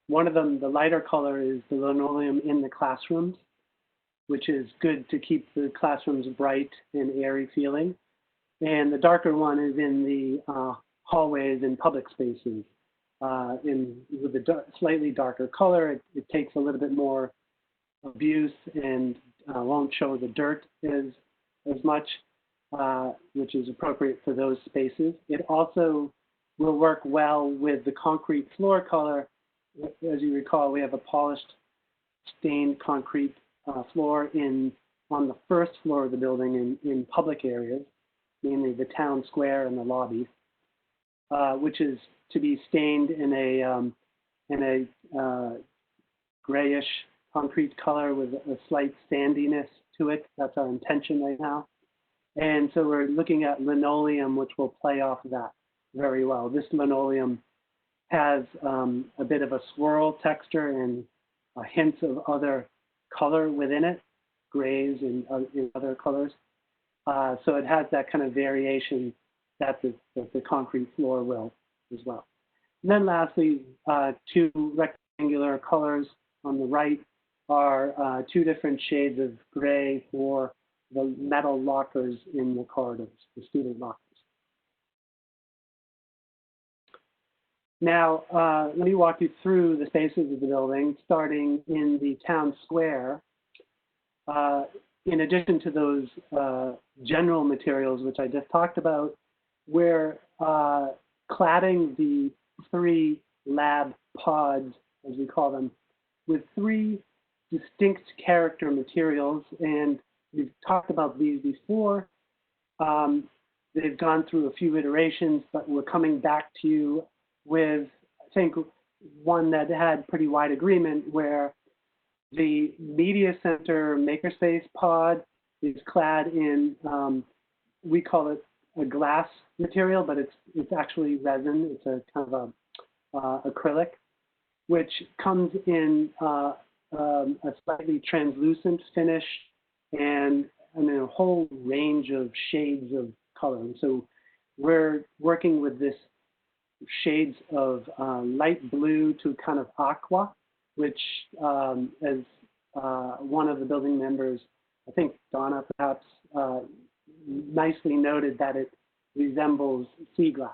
One of them, the lighter color, is the linoleum in the classrooms, which is good to keep the classrooms bright and airy feeling. And the darker one is in the hallways and public spaces. With the slightly darker color, it takes a little bit more abuse and won't show the dirt as much, which is appropriate for those spaces. It also will work well with the concrete floor color. As you recall, we have a polished stained concrete floor on the first floor of the building in public areas, mainly the town square and the lobby, which is to be stained in a grayish concrete color with a slight sandiness to it. That's our intention right now. And so we're looking at linoleum, which will play off of that very well. This linoleum has a bit of a swirl texture and hints of other color within it, grays and other colors. So it has that kind of variation that the concrete floor will as well. And then lastly, two rectangular colors on the right are two different shades of gray for the metal lockers in the corridors, the student lockers. Now, let me walk you through the spaces of the building, starting in the town square. In addition to those general materials, which I just talked about, we're cladding the three lab pods, as we call them, with three distinct character materials. And we've talked about these before. They've gone through a few iterations, but we're coming back to you with, I think, one that had pretty wide agreement, where the media center makerspace pod is clad in, we call it a glass material, but it's actually resin. It's a kind of a acrylic, which comes in a slightly translucent finish and a whole range of shades of color. And so we're working with this shades of light blue to kind of aqua, which as one of the building members, I think Donna perhaps, nicely noted that it resembles sea glass.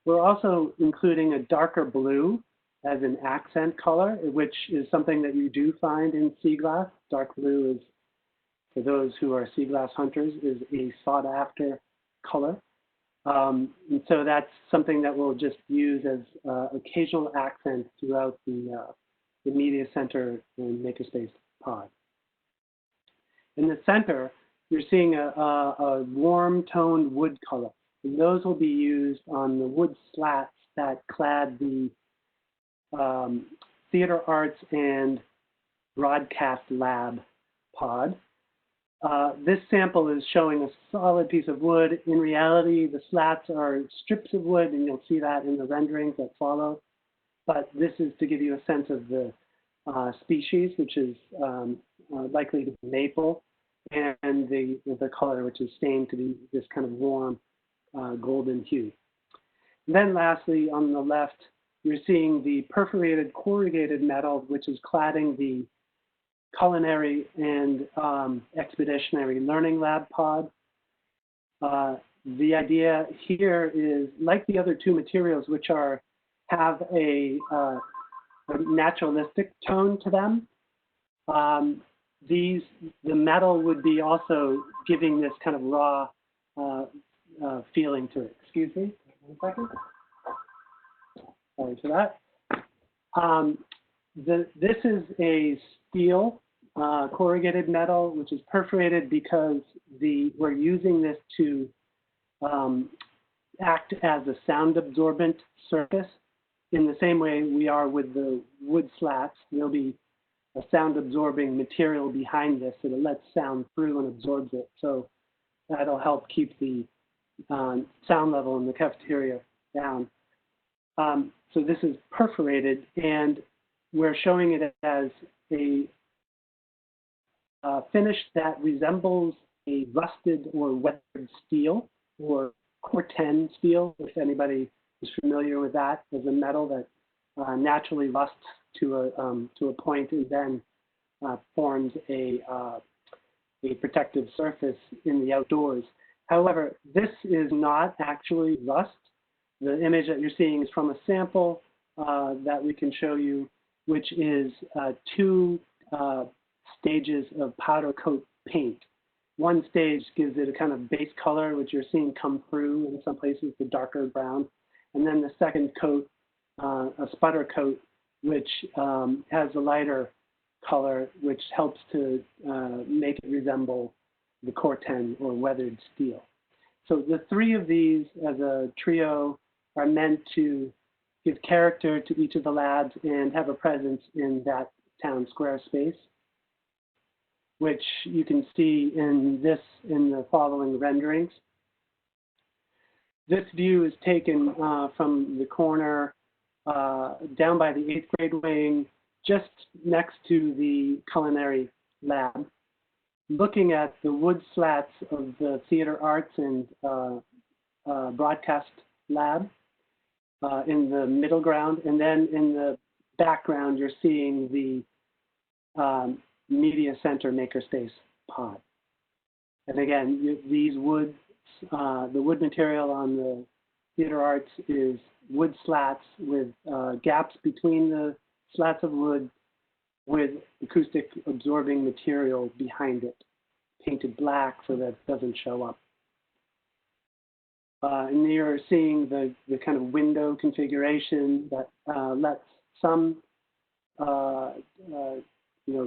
We're also including a darker blue as an accent color, which is something that you do find in sea glass. Dark blue is, for those who are sea glass hunters, is a sought after color. And so that's something that we'll just use as occasional accents throughout the media center and makerspace pod. In the center, you're seeing a warm toned wood color. And those will be used on the wood slats that clad the theater arts and broadcast lab pod. This sample is showing a solid piece of wood. In reality, the slats are strips of wood, and you'll see that in the renderings that follow. But this is to give you a sense of the species, which is likely to be maple, and the color, which is stained to be this kind of warm golden hue. And then lastly, on the left, you're seeing the perforated corrugated metal, which is cladding the culinary and expeditionary learning lab pod. The idea here is, like the other two materials, which have a naturalistic tone to them, the metal would be also giving this kind of raw feeling to it. Excuse me, 1 second. Sorry for that. This is a steel corrugated metal, which is perforated because we're using this to act as a sound absorbent surface. In the same way we are with the wood slats, there'll be a sound absorbing material behind this that lets sound through and absorbs it. So that'll help keep the sound level in the cafeteria down. So this is perforated, and we're showing it as a finish that resembles a rusted or weathered steel, or Corten steel, if anybody is familiar with that, as a metal that naturally rusts to a point and then forms a protective surface in the outdoors. However, this is not actually rust. The image that you're seeing is from a sample that we can show you, which is 2 stages of powder coat paint. One stage gives it a kind of base color, which you're seeing come through in some places, the darker brown. And then the second coat, a sputter coat, which has a lighter color, which helps to make it resemble the Corten or weathered steel. So the 3 of these as a trio are meant to give character to each of the labs and have a presence in that town square space, which you can see in the following renderings. This view is taken from the corner down by the 8th grade wing, just next to the culinary lab, looking at the wood slats of the theater arts and broadcast lab in the middle ground, and then in the background you're seeing the media center makerspace pod. And again, these woods, the wood material on the theater arts is wood slats with gaps between the slats of wood with acoustic absorbing material behind it, painted black so that it doesn't show up. And you're seeing the kind of window configuration that lets some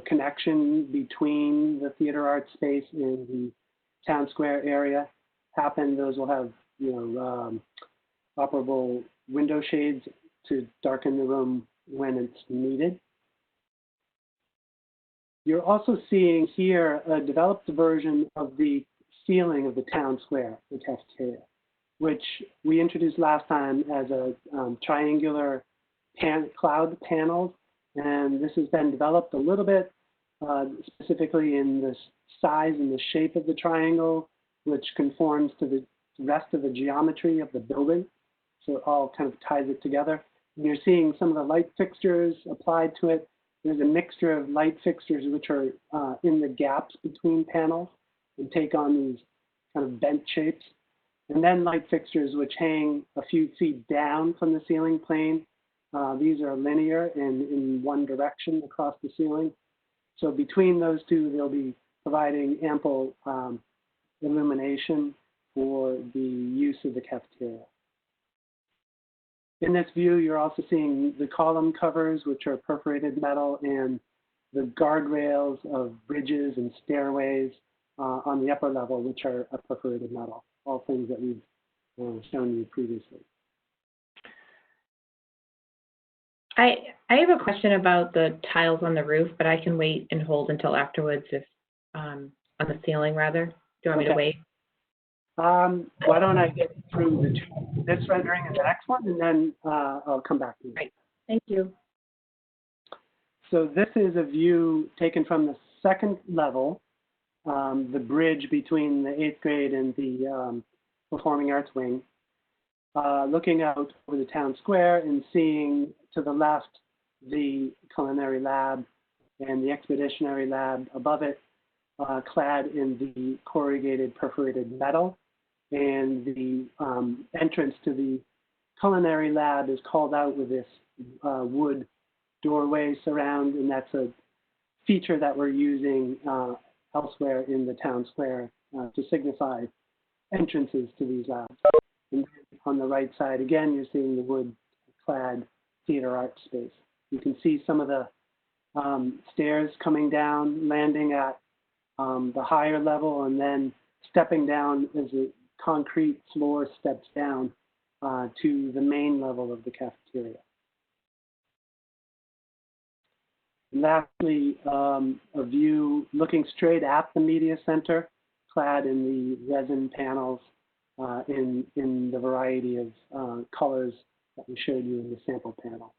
connection between the theater art space and the town square area happen. Those will have operable window shades to darken the room when it's needed. You're also seeing here a developed version of the ceiling of the town square, the cafeteria, which we introduced last time as a triangular cloud panels. And this has been developed a little bit, specifically in the size and the shape of the triangle, which conforms to the rest of the geometry of the building. So it all kind of ties it together. And you're seeing some of the light fixtures applied to it. There's a mixture of light fixtures which are in the gaps between panels and take on these kind of bent shapes. And then light fixtures which hang a few feet down from the ceiling plane. These are linear and in one direction across the ceiling. So between those two, they'll be providing ample illumination for the use of the cafeteria. In this view, you're also seeing the column covers, which are perforated metal, and the guardrails of bridges and stairways on the upper level, which are perforated metal, all things that we've shown you previously. I have a question about the tiles on the roof, but I can wait and hold until afterwards if, on the ceiling rather. Do you want me to wait? Why don't I get through this rendering and the next one, and then I'll come back to you. Right. Thank you. So this is a view taken from the second level, the bridge between the 8th grade and the Performing Arts Wing, looking out over the town square and seeing to the left the culinary lab and the expeditionary lab above it, clad in the corrugated perforated metal. And the entrance to the culinary lab is called out with this wood doorway surround, and that's a feature that we're using elsewhere in the town square to signify entrances to these labs. And on the right side, again, you're seeing the wood-clad theater art space. You can see some of the stairs coming down, landing at the higher level, and then stepping down as a concrete floor steps down to the main level of the cafeteria. Lastly, a view looking straight at the media center, clad in the resin panels in the variety of colors that we showed you in the sample panel.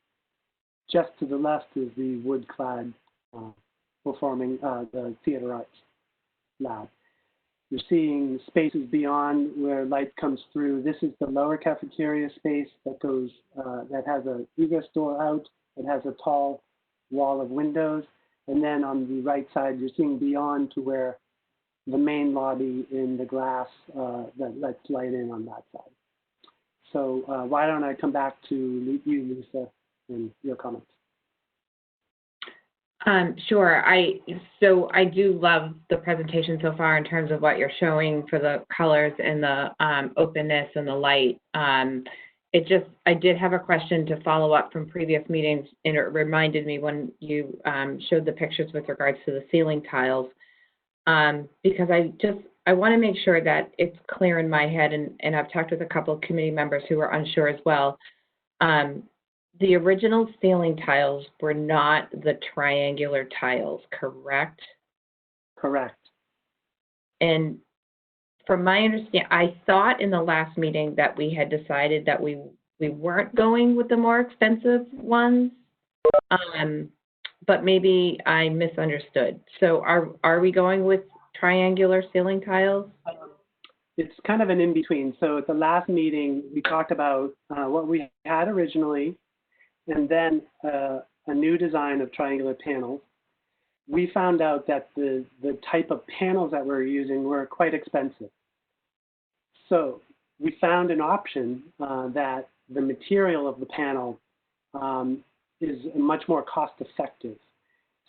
Just to the left is the wood-clad performing the theater arts lab. You're seeing spaces beyond where light comes through. This is the lower cafeteria space that goes, that has a egress door out. It has a tall wall of windows. And then on the right side, you're seeing beyond to where the main lobby in the glass that lets light in on that side. So why don't I come back to you, Lisa, and your comments. Sure. So I do love the presentation so far in terms of what you're showing for the colors and the openness and the light. I did have a question to follow up from previous meetings, and it reminded me when you showed the pictures with regards to the ceiling tiles, because I want to make sure that it's clear in my head, and I've talked with a couple of committee members who are unsure as well. The original ceiling tiles were not the triangular tiles, correct? Correct. And from my understanding, I thought in the last meeting that we had decided that we weren't going with the more expensive ones, but maybe I misunderstood. So are we going with triangular ceiling tiles? It's kind of an in-between. So at the last meeting, we talked about what we had originally, and then a new design of triangular panels. We found out that the type of panels that we're using were quite expensive. So we found an option that the material of the panel is much more cost effective.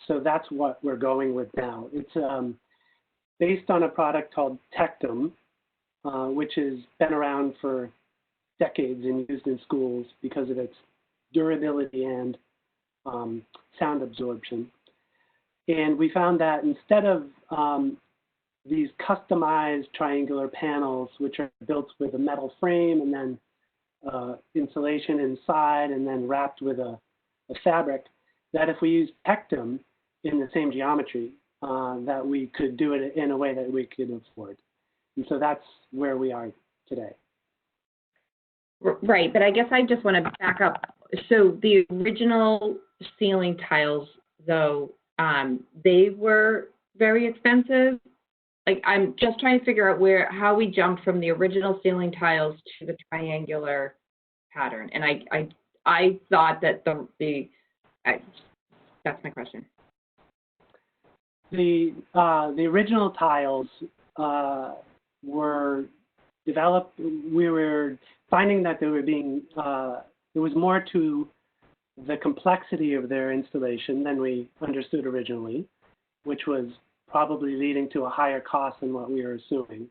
So that's what we're going with now. It's based on a product called Tectum, which has been around for decades and used in schools because of its durability and sound absorption. And we found that instead of these customized triangular panels, which are built with a metal frame and then insulation inside and then wrapped with a fabric, that if we use Tectum in the same geometry, that we could do it in a way that we could afford. And so that's where we are today. Right, but I guess I just want to back up. So the original ceiling tiles, though, they were very expensive. Like, I'm just trying to figure out how we jumped from the original ceiling tiles to the triangular pattern. And I thought that that's my question. The original tiles were developed. We were finding that there was more to the complexity of their installation than we understood originally, which was probably leading to a higher cost than what we were assuming.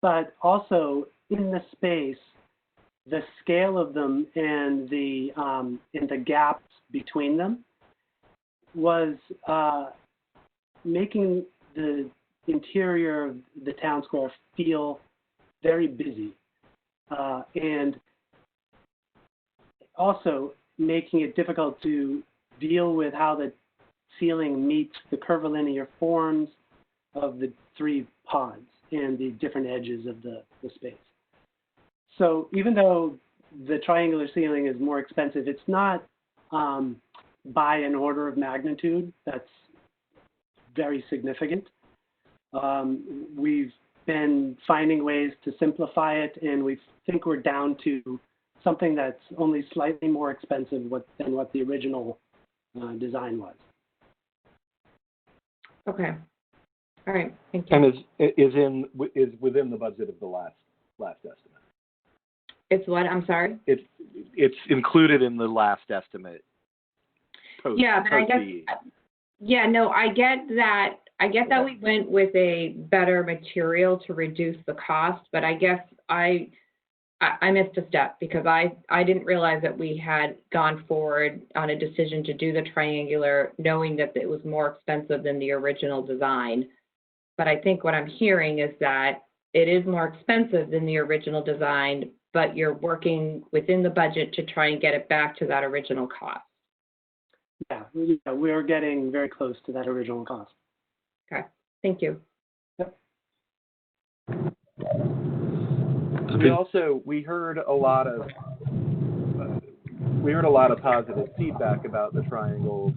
But also in the space, the scale of them and the gaps between them was making the interior of the town square feel very busy, and also making it difficult to deal with how the ceiling meets the curvilinear forms of the three pods and the different edges of the space. So even though the triangular ceiling is more expensive, it's not by an order of magnitude that's very significant. We've been finding ways to simplify it, and we think we're down to something that's only slightly more expensive than what the original design was. Okay. All right. Thank you. And is within the budget of the last estimate. It's what? I'm sorry? It's included in the last estimate. Yeah, but I guess, yeah, no, I get that. I get that we went with a better material to reduce the cost, but I guess I missed a step because I didn't realize that we had gone forward on a decision to do the triangular, knowing that it was more expensive than the original design. But I think what I'm hearing is that it is more expensive than the original design, but you're working within the budget to try and get it back to that original cost. Yeah, we're getting very close to that original cost. Okay, thank you. Yep. We heard a lot of positive feedback about the triangles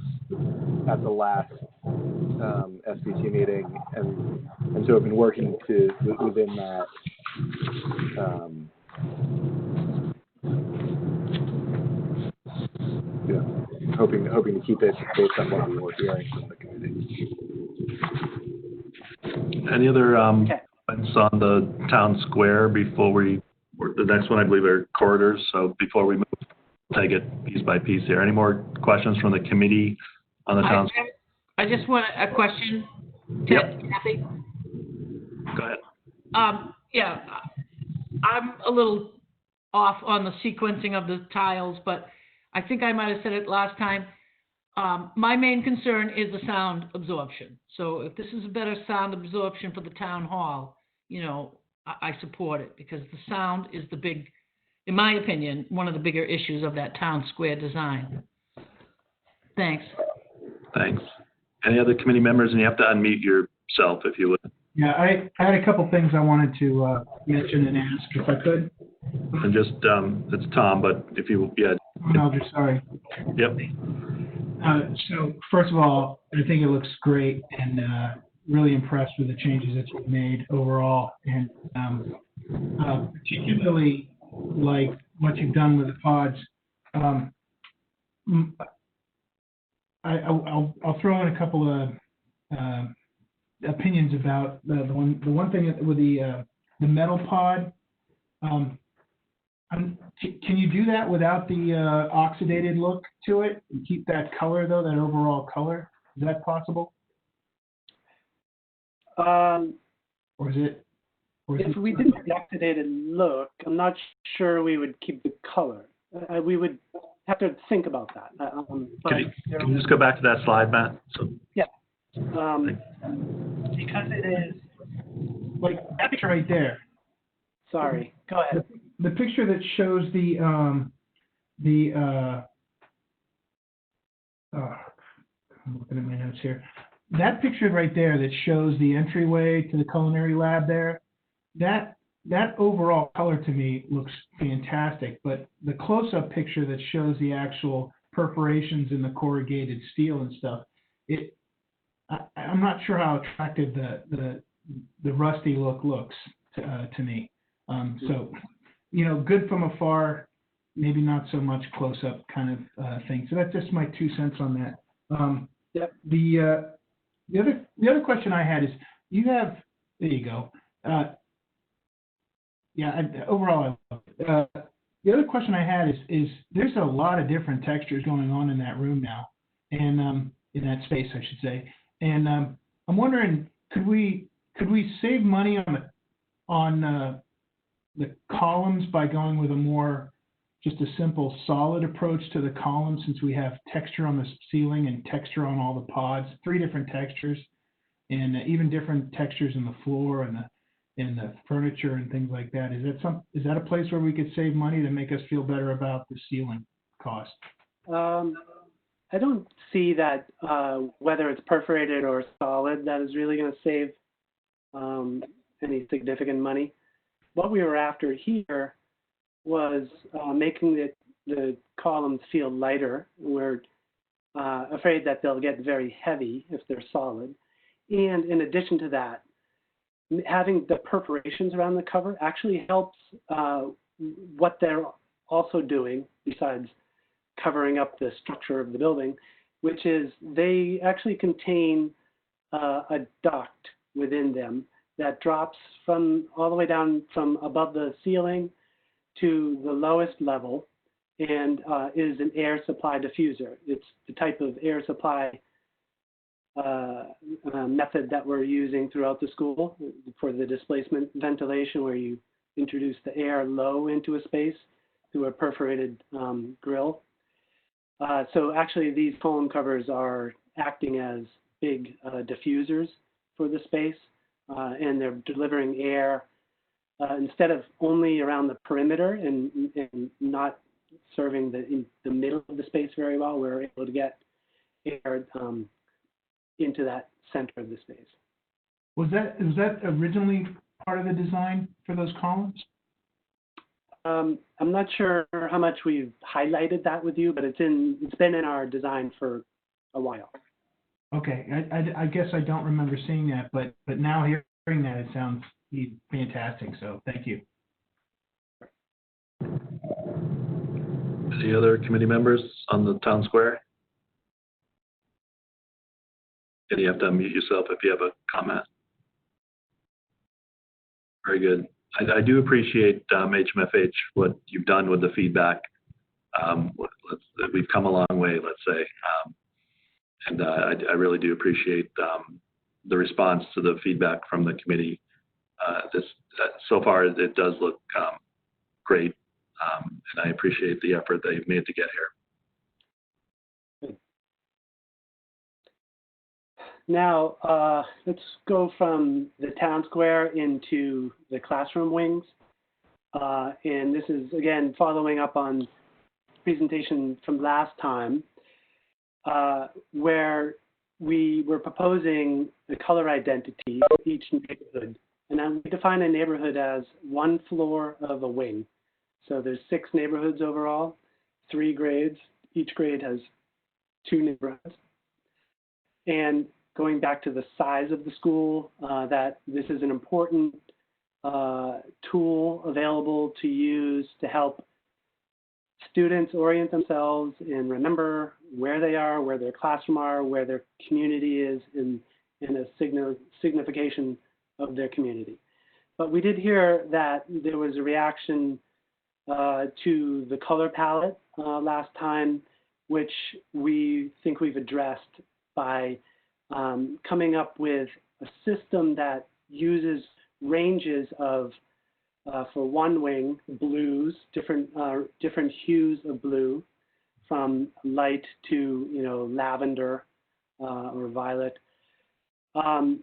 at the last SBT meeting, and so I've been working within that. Hoping to keep it based on what we were hearing from the community. Any other comments on the town square before the next one I believe are corridors, so before we move, take it piece by piece here. Any more questions from the committee on the town square? I just want a question to Kathy. Go ahead. Yeah, I'm a little off on the sequencing of the tiles, but I think I might have said it last time. My main concern is the sound absorption. So if this is a better sound absorption for the town hall, I support it because the sound is in my opinion, one of the bigger issues of that town square design. Thanks. Thanks. Any other committee members? And you have to unmute yourself if you would. Yeah, I had a couple things I wanted to mention and ask if I could. And just, it's Tom, but if you, No, just sorry. Yep. So first of all, I think it looks great and really impressed with the changes that you've made overall, and particularly like what you've done with the pods. I'll throw in a couple of opinions about the one thing with the metal pod. Can you do that without the oxidated look to it and keep that color though, that overall color? Is that possible? Or is it? If we did the oxidated look, I'm not sure we would keep the color. We would have to think about that. Can you just go back to that slide, Matt? Yeah. Because it is like that picture right there. Sorry, go ahead. The picture that shows I'm looking at my notes here. That picture right there that shows the entryway to the culinary lab there, that overall color to me looks fantastic, but the close-up picture that shows the actual perforations in the corrugated steel and stuff, I'm not sure how attractive the rusty look looks to me. So, good from afar, maybe not so much close-up kind of thing. So that's just my 2 cents on that. Yep. The other question I had is, there you go. Overall, I love it. The other question I had is there's a lot of different textures going on in that room now, and in that space, I should say. And I'm wondering, could we save money on the columns by going with just a simple solid approach to the columns, since we have texture on the ceiling and texture on all the pods, 3 different textures, and even different textures in the floor and the furniture and things like that. Is that a place where we could save money to make us feel better about the ceiling cost? I don't see that whether it's perforated or solid, that is really going to save any significant money. What we were after here was making the columns feel lighter. We're afraid that they'll get very heavy if they're solid. And in addition to that, having the perforations around the cover actually helps what they're also doing besides covering up the structure of the building, which is they actually contain a duct within them that drops all the way down from above the ceiling to the lowest level, and is an air supply diffuser. It's the type of air supply method that we're using throughout the school for the displacement ventilation, where you introduce the air low into a space through a perforated grill. So actually these column covers are acting as big diffusers for the space, and they're delivering air instead of only around the perimeter and not serving the middle of the space very well. We're able to get air into that center of the space. Was that originally part of the design for those columns? I'm not sure how much we've highlighted that with you, but it's been in our design for a while. Okay, I guess I don't remember seeing that, but now hearing that, it sounds fantastic. So thank you. Any other committee members on the town square? And you have to unmute yourself if you have a comment. Very good. I do appreciate HMFH, what you've done with the feedback. We've come a long way, let's say. And I really do appreciate the response to the feedback from the committee. So far, it does look great. And I appreciate the effort that you've made to get here. Now, let's go from the town square into the classroom wings. And this is, again, following up on presentation from last time, where we were proposing the color identity for each neighborhood. And then we define a neighborhood as one floor of a wing. So there's 6 neighborhoods overall, 3 grades. Each grade has 2 neighborhoods. And going back to the size of the school, that this is an important tool available to use to help students orient themselves and remember where they are, where their classroom are, where their community is in a signification of their community. But we did hear that there was a reaction to the color palette last time, which we think we've addressed by coming up with a system that uses ranges of, for one wing, blues, different hues of blue, from light to lavender or violet. And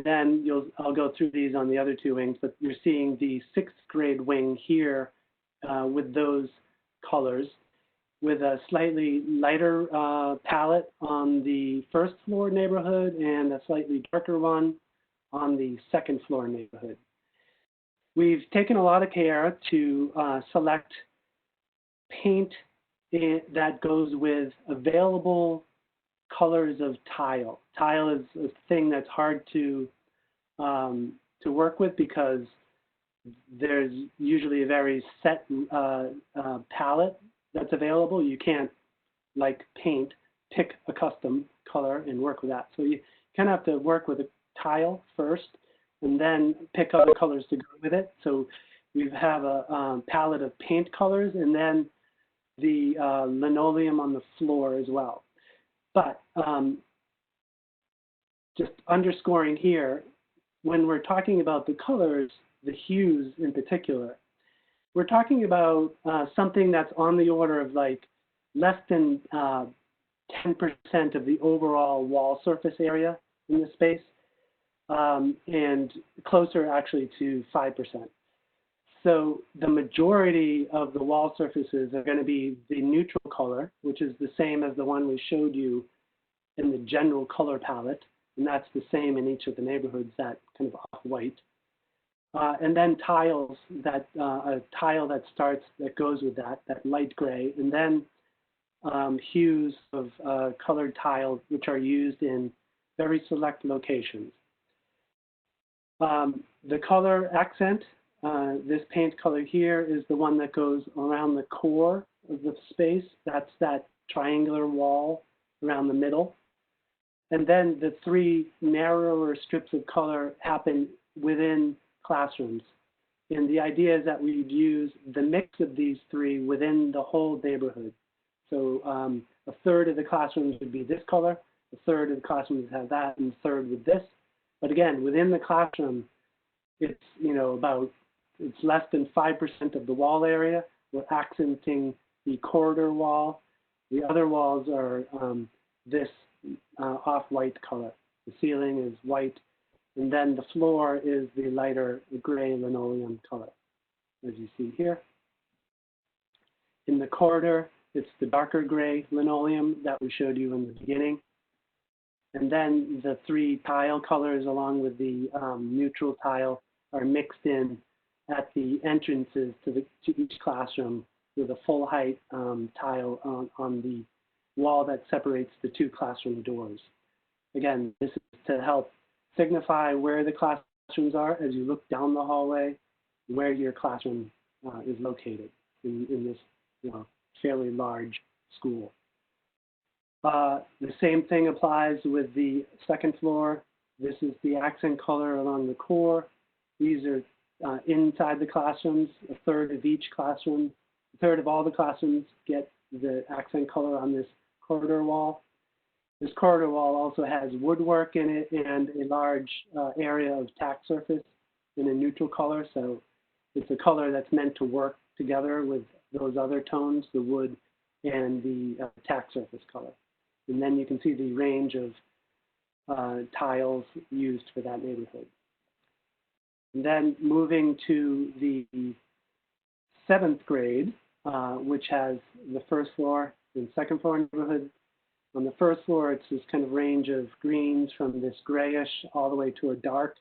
then I'll go through these on the other 2 wings, but you're seeing the 6th grade wing here with those colors, with a slightly lighter palette on the 1st floor neighborhood and a slightly darker one on the second floor neighborhood. We've taken a lot of care to select paint that goes with available colors of tile. Tile is a thing that's hard to work with because there's usually a very set palette that's available. You can't, like paint, pick a custom color and work with that. So you kind of have to work with a tile first and then pick other colors to go with it. So we have a palette of paint colors and then the linoleum on the floor as well. But just underscoring here, when we're talking about the colors, the hues in particular, we're talking about something that's on the order of like less than 10% of the overall wall surface area in the space, and closer actually to 5%. So the majority of the wall surfaces are going to be the neutral color, which is the same as the one we showed you in the general color palette, and that's the same in each of the neighborhoods, that kind of off-white. And then tiles, a tile that goes with that light gray, and then hues of colored tiles, which are used in very select locations. The color accent, this paint color here, is the one that goes around the core of the space. That's that triangular wall around the middle. And then the three narrower strips of color happen within classrooms. And the idea is that we'd use the mix of these three within the whole neighborhood. So a third of the classrooms would be this color, a third of the classrooms would have that, and a third with this. But again, within the classroom, it's, it's less than 5% of the wall area. We're accenting the corridor wall. The other walls are this off-white color. The ceiling is white, and then the floor is the lighter gray linoleum color, as you see here. In the corridor, it's the darker gray linoleum that we showed you in the beginning. And then the three tile colors along with the neutral tile are mixed in at the entrances to each classroom with a full height tile on the wall that separates the two classroom doors. Again, this is to help signify where the classrooms are as you look down the hallway, where your classroom is located in this fairly large school. The same thing applies with the second floor. This is the accent color along the core. These are inside the classrooms. A third of each classroom, a third of all the classrooms get the accent color on this corridor wall. This corridor wall also has woodwork in it and a large area of tack surface in a neutral color. So it's a color that's meant to work together with those other tones, the wood and the tack surface color. And then you can see the range of tiles used for that neighborhood. And then moving to the 7th grade, which has the first floor and second floor neighborhood. On the first floor, it's this kind of range of greens from this grayish all the way to a dark.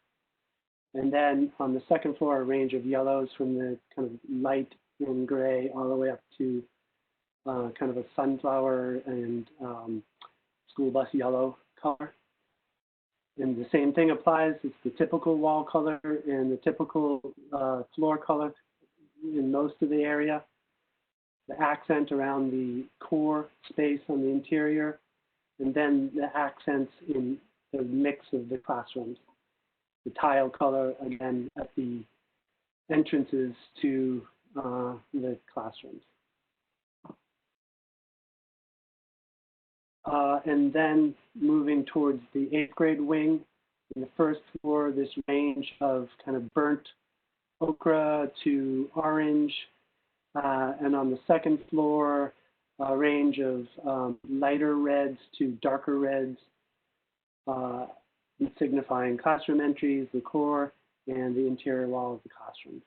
And then on the second floor, a range of yellows from the kind of light and gray all the way up to kind of a sunflower and school bus yellow color. And the same thing applies. It's the typical wall color and the typical floor color in most of the area. The accent around the core space on the interior, and then the accents in the mix of the classrooms. The tile color, again, at the entrances to the classrooms. And then moving towards the 8th grade wing, in the first floor, this range of kind of burnt ochre to orange, and on the second floor, a range of lighter reds to darker reds, signifying classroom entries, the core, and the interior wall of the classroom.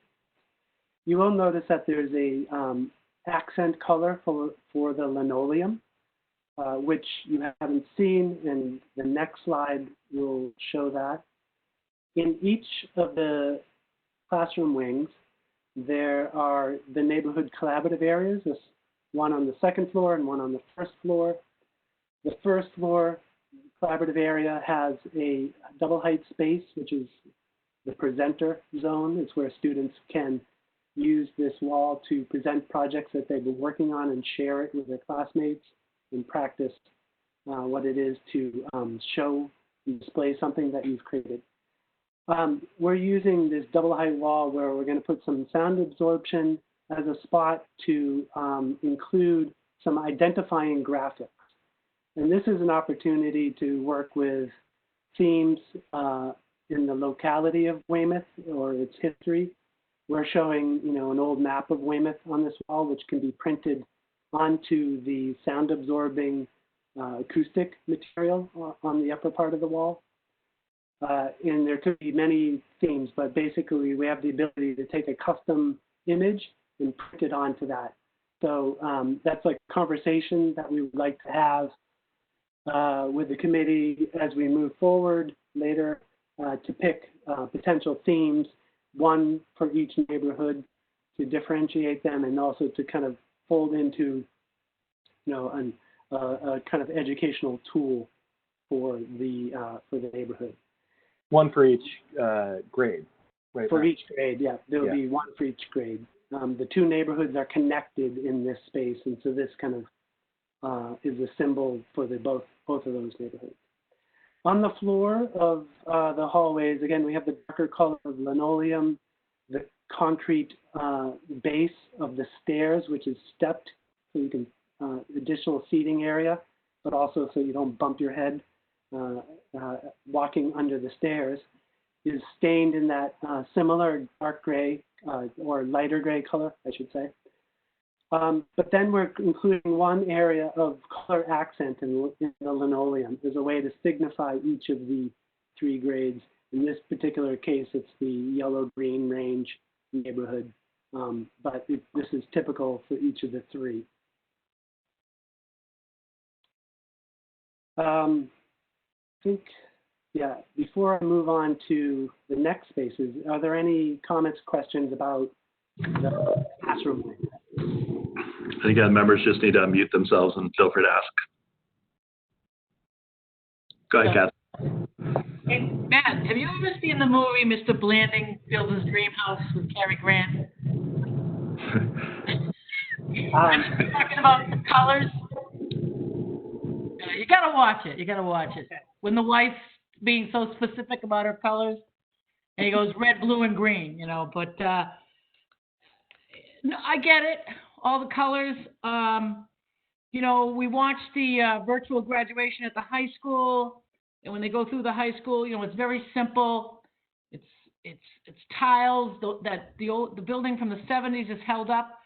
You will notice that there's a accent color for the linoleum, which you haven't seen, and the next slide will show that. in each of the classroom wings, there are the neighborhood collaborative areas, one on the second floor and one on the first floor. The first floor collaborative area has a double height space, which is the presenter zone. It's where students can use this wall to present projects that they've been working on and share it with their classmates and practice what it is to show and display something that you've created. We're using this double height wall where we're going to put some sound absorption as a spot to include some identifying graphics. And this is an opportunity to work with themes in the locality of Weymouth or its history. We're showing, an old map of Weymouth on this wall, which can be printed onto the sound absorbing acoustic material on the upper part of the wall. And there could be many themes, but basically we have the ability to take a custom image and print it onto that. So that's like a conversation that we would like to have with the committee as we move forward later to pick potential themes, one for each neighborhood to differentiate them and also to kind of fold into, a kind of educational tool for the neighborhood. One for each grade. Right, for each grade, yeah. There will be one for each grade. The two neighborhoods are connected in this space, and so this kind of is a symbol for both of those neighborhoods. On the floor of the hallways, again, we have the darker color of linoleum, the concrete base of the stairs, which is stepped, so you can additional seating area, but also so you don't bump your head walking under the stairs, is stained in that similar dark gray or lighter gray color, I should say. But then we're including one area of color accent in the linoleum as a way to signify each of the three grades. In this particular case, it's the yellow-green range neighborhood, but this is typical for each of the three. I think, before I move on to the next spaces, are there any comments, questions about the classroom? Again, members just need to unmute themselves and feel free to ask. Go ahead, Kath. Hey, Matt, have you ever seen the movie Mr. Blanding Builds His Dream House with Cary Grant? Talking about the colors. You gotta watch it. You gotta watch it. When the wife's being so specific about her colors, and he goes red, blue, and green, But I get it. All the colors. We watched the virtual graduation at the high school, and when they go through the high school, it's very simple. It's tiles. The building from the 70s is held up.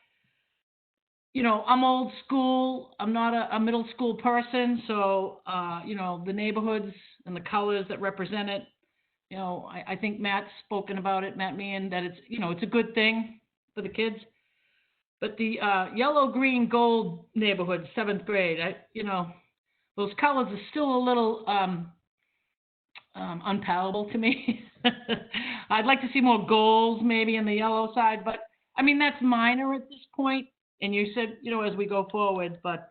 I'm old school. I'm not a middle school person, so the neighborhoods and the colors that represent it. I think Matt's spoken about it, Matt Meehan, that it's a good thing for the kids. But the yellow, green, gold neighborhood, 7th grade, those colors are still a little unpalatable to me. I'd like to see more golds maybe in the yellow side, but that's minor at this point. And you said, as we go forward, but,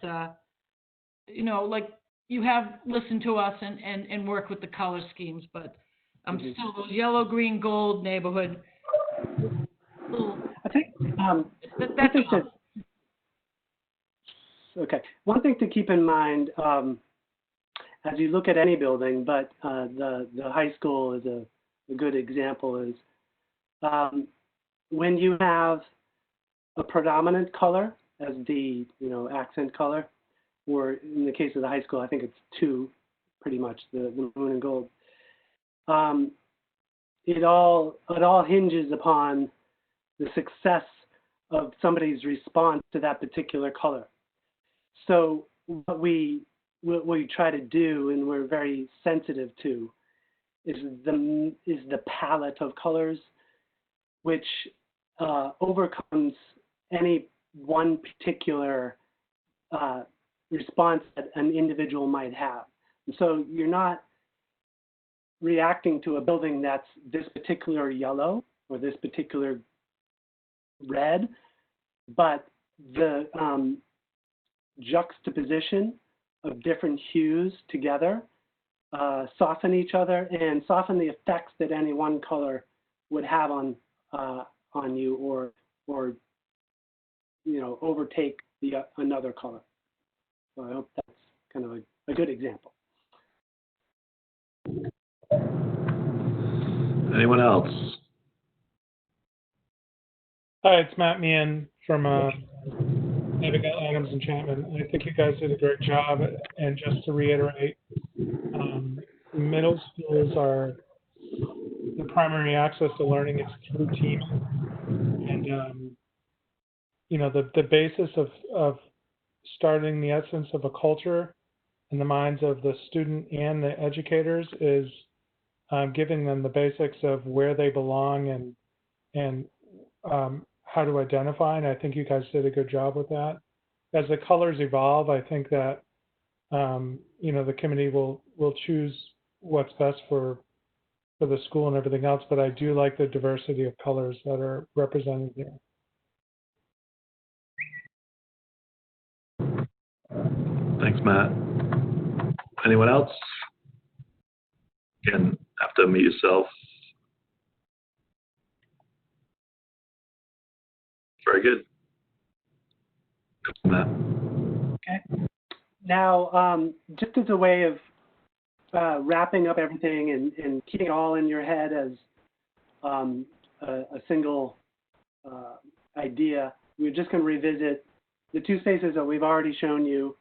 like you have listened to us and worked with the color schemes, but still those yellow, green, gold neighborhood. I think okay. One thing to keep in mind as you look at any building, but the high school is a good example, is when you have a predominant color as the accent color, or in the case of the high school, I think it's two, pretty much, the maroon and gold. It all hinges upon the success of somebody's response to that particular color. So what we try to do, and we're very sensitive to, is the palette of colors, which overcomes any one particular response that an individual might have. And so you're not reacting to a building that's this particular yellow or this particular red, but the juxtaposition of different hues together soften each other and soften the effects that any one color would have on you, or overtake the another color. So I hope that's kind of a good example. Anyone else? Hi, it's Matt Meehan from Navigate Adams and Chapman. I think you guys did a great job. And just to reiterate, middle schools are the primary access to learning is through teaming. And, the basis of starting the essence of a culture in the minds of the student and the educators is giving them the basics of where they belong and how to identify, and I think you guys did a good job with that. As the colors evolve, I think that the committee will choose what's best for the school and everything else, but I do like the diversity of colors that are represented here. Thanks, Matt. Anyone else? Again, have to unmute yourself. Very good. Matt. Okay. Now, just as a way of wrapping up everything and keeping it all in your head as a single idea, we're just going to revisit the two spaces that we've already shown you.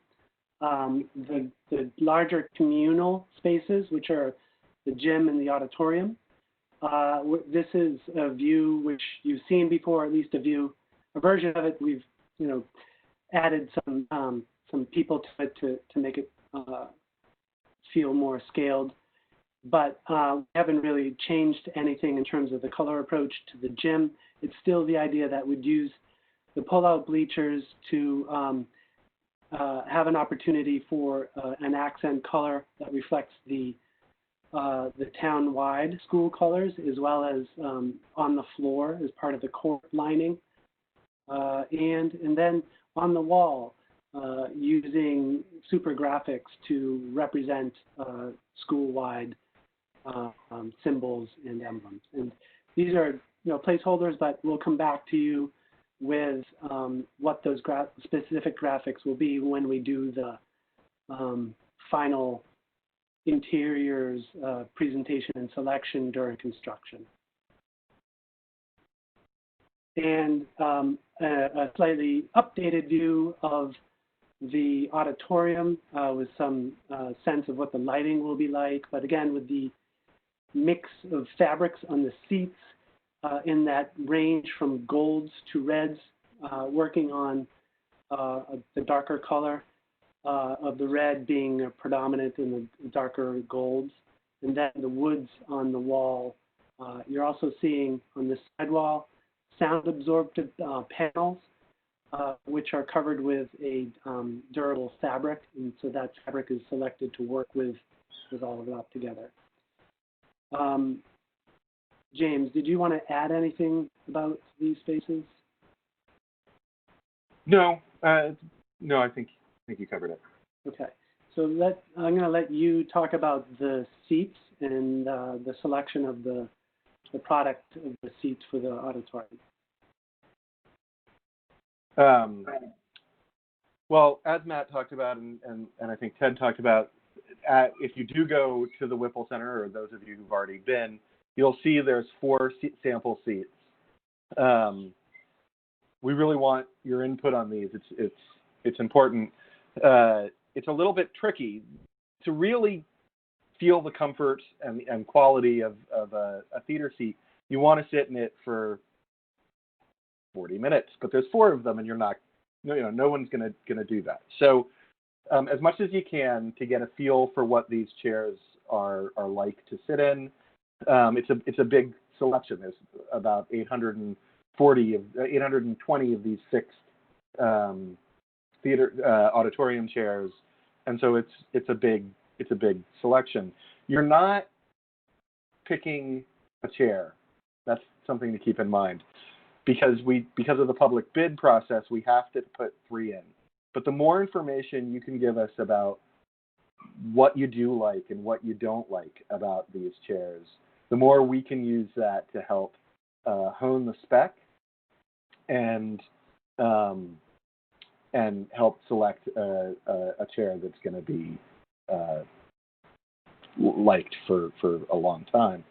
The larger communal spaces, which are the gym and the auditorium. This is a view which you've seen before, at least a version of it. We've added some people to it to make it feel more scaled, but we haven't really changed anything in terms of the color approach to the gym. It's still the idea that we'd use the pull-out bleachers to have an opportunity for an accent color that reflects the town-wide school colors, as well as on the floor as part of the court lining, and then on the wall using super graphics to represent school-wide symbols and emblems. And these are placeholders, but we'll come back to you with what those specific graphics will be when we do the final interiors presentation and selection during construction. And a slightly updated view of the auditorium with some sense of what the lighting will be like, but again with the mix of fabrics on the seats in that range from golds to reds, working on the darker color of the red being predominant in the darker golds, and then the woods on the wall. You're also seeing on the sidewall sound absorptive panels, which are covered with a durable fabric, and so that fabric is selected to work with all of that together. James, did you want to add anything about these spaces? No, no, I think you covered it. Okay, so I'm going to let you talk about the seats and the selection of the product of the seats for the auditorium. Well, as Matt talked about, and I think Ted talked about, if you do go to the Whipple Center, or those of you who've already been, you'll see there's 4 sample seats. We really want your input on these. It's important. It's a little bit tricky to really feel the comfort and quality of a theater seat. You want to sit in it for 40 minutes, but there's 4 of them, and you're not, no one's gonna do that. So as much as you can to get a feel for what these chairs are like to sit in. It's a big selection. There's about 820 of these fixed auditorium chairs, and so it's a big selection. You're not picking a chair. That's something to keep in mind. Because of the public bid process, we have to put 3 in. But the more information you can give us about what you do like and what you don't like about these chairs, the more we can use that to help hone the spec and help select a chair that's going to be liked for a long time.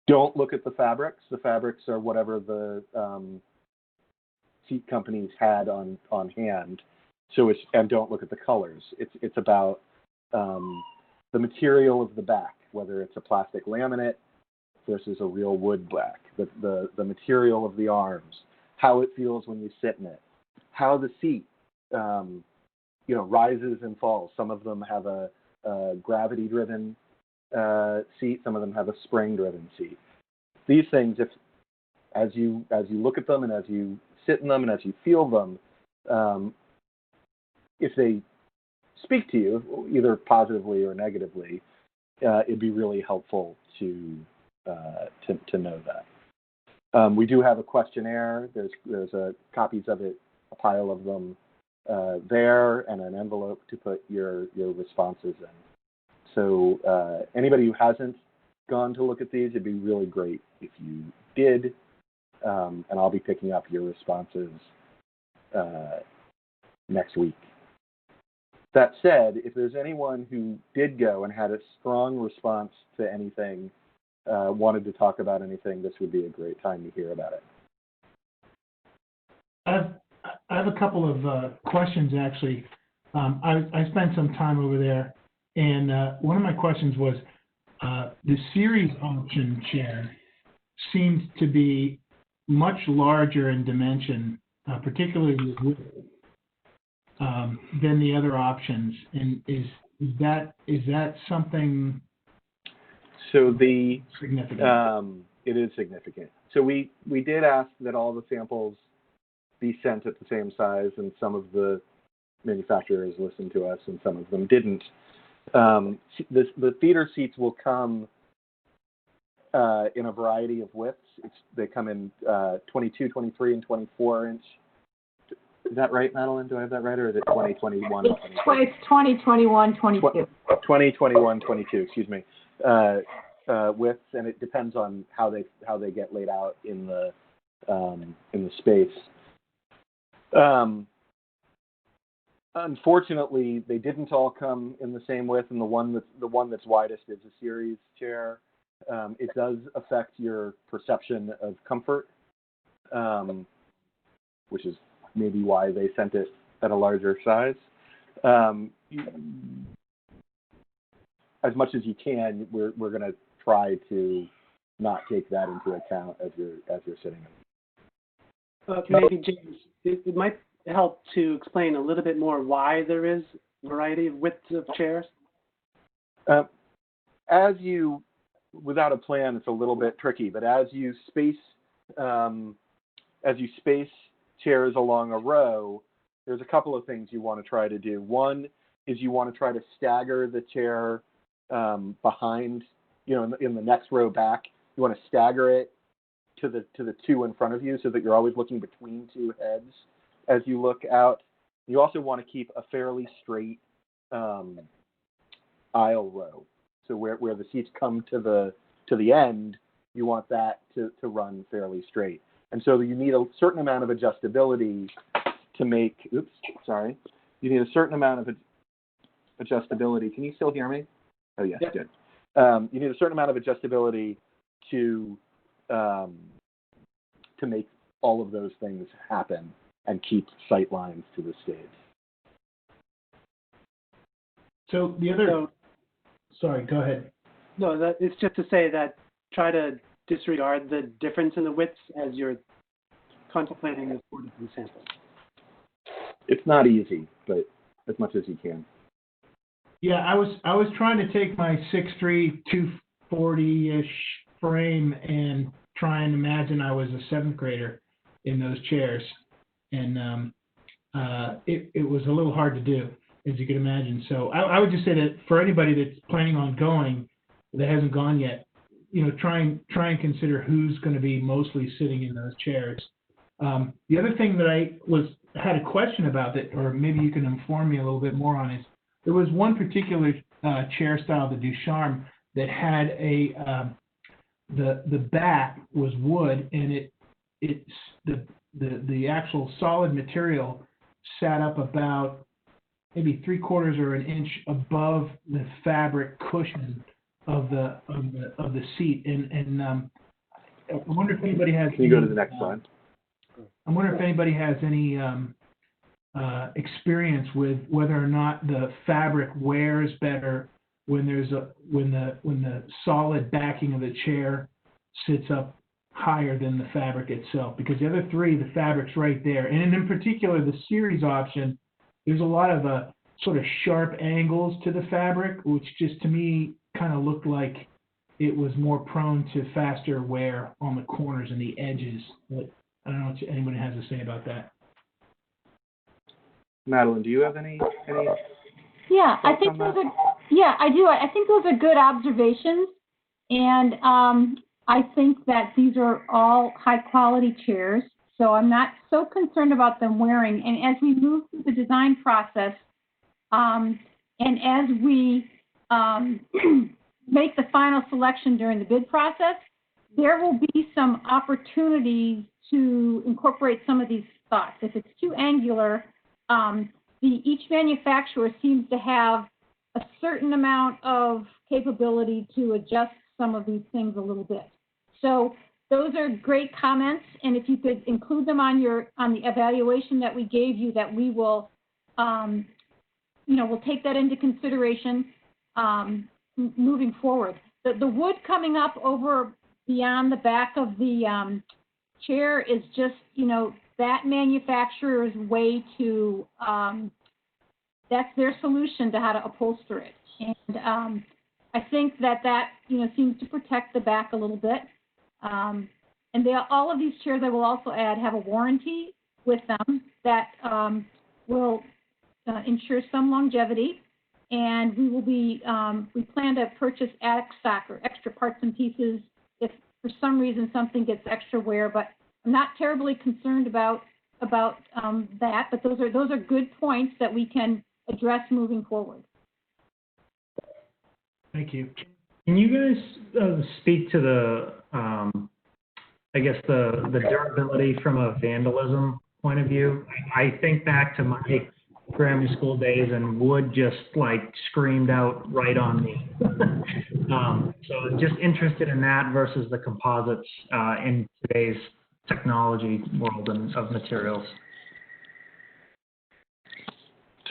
Don't look at the fabrics. The fabrics are whatever the seat companies had on hand. And don't look at the colors. It's about the material of the back, whether it's a plastic laminate versus a real wood back, the material of the arms, how it feels when you sit in it, how the seat rises and falls. Some of them have a gravity-driven seat. Some of them have a spring-driven seat. These things, as you look at them and as you sit in them and as you feel them, if they speak to you, either positively or negatively, it'd be really helpful to know that. We do have a questionnaire. There's copies of it, a pile of them there, and an envelope to put your responses in. So anybody who hasn't gone to look at these, it'd be really great if you did, and I'll be picking up your responses next week. That said, if there's anyone who did go and had a strong response to anything, wanted to talk about anything, this would be a great time to hear about it. I have a couple of questions, actually. I spent some time over there, and one of my questions was, the series option chair seems to be much larger in dimension, particularly with than the other options. And is that something? So significant? It is significant. So we did ask that all the samples be sent at the same size, and some of the manufacturers listened to us, and some of them didn't. The theater seats will come in a variety of widths. They come in 22, 23, and 24 inch. Is that right, Madeline? Do I have that right, or is it 20, 21, 22? It's 20, 21, 22. 20, 21, 22, excuse me. Widths, and it depends on how they get laid out in the space. Unfortunately, they didn't all come in the same width, and the one that's widest is a series chair. It does affect your perception of comfort, which is maybe why they sent it at a larger size. As much as you can, we're going to try to not take that into account as you're sitting in. Maybe, James, it might help to explain a little bit more why there is a variety of widths of chairs. Without a plan, it's a little bit tricky, but as you space chairs along a row, there's a couple of things you want to try to do. One is you want to try to stagger the chair behind, in the next row back. You want to stagger it to the two in front of you, so that you're always looking between two heads as you look out. You also want to keep a fairly straight aisle row. So where the seats come to the end, you want that to run fairly straight. And so you need a certain amount of adjustability to make. You need a certain amount of adjustability. Can you still hear me? Oh yes, yep. Good. You need a certain amount of adjustability to make all of those things happen and keep sight lines to the stage. So the other. Sorry, go ahead. No, it's just to say that try to disregard the difference in the widths as you're contemplating the 4 different samples. It's not easy, but as much as you can. Yeah, I was trying to take my 6'3", 240-ish frame and try and imagine I was a 7th grader in those chairs, and it was a little hard to do, as you can imagine. So I would just say that for anybody that's planning on going, that hasn't gone yet, try and consider who's going to be mostly sitting in those chairs. The other thing that I had a question about that, or maybe you can inform me a little bit more on, is there was one particular chair style, the Ducharme, that had the back was wood, and the actual solid material sat up about maybe 3/4 or an inch above the fabric cushion of the seat, and I wonder if anybody has. Can you go to the next slide? I wonder if anybody has any experience with whether or not the fabric wears better when the solid backing of the chair sits up higher than the fabric itself. Because the other three, the fabric's right there, and in particular the series option, there's a lot of sort of sharp angles to the fabric, which just to me kind of looked like it was more prone to faster wear on the corners and the edges. But I don't know what anybody has to say about that. Madeline, do you have any? Yeah, I think those are. Yeah, I do. I think those are good observations, and I think that these are all high quality chairs. So I'm not so concerned about them wearing. And as we move through the design process, and as we make the final selection during the bid process, there will be some opportunities to incorporate some of these thoughts. If it's too angular, each manufacturer seems to have a certain amount of capability to adjust some of these things a little bit. So those are great comments, and if you could include them on the evaluation that we gave you, that we will, we'll take that into consideration moving forward. The wood coming up over beyond the back of the chair is just, that manufacturer's way to, that's their solution to how to upholster it. And I think that seems to protect the back a little bit. And all of these chairs, I will also add, have a warranty with them that will ensure some longevity. And we will be, we plan to purchase attic stock or extra parts and pieces if for some reason something gets extra wear, but I'm not terribly concerned about that, but those are good points that we can address moving forward. Thank you. Can you guys speak to the, I guess the durability from a vandalism point of view? I think back to my grammar school days, and wood just like screamed out right on me. So just interested in that versus the composites in today's technology world and of materials.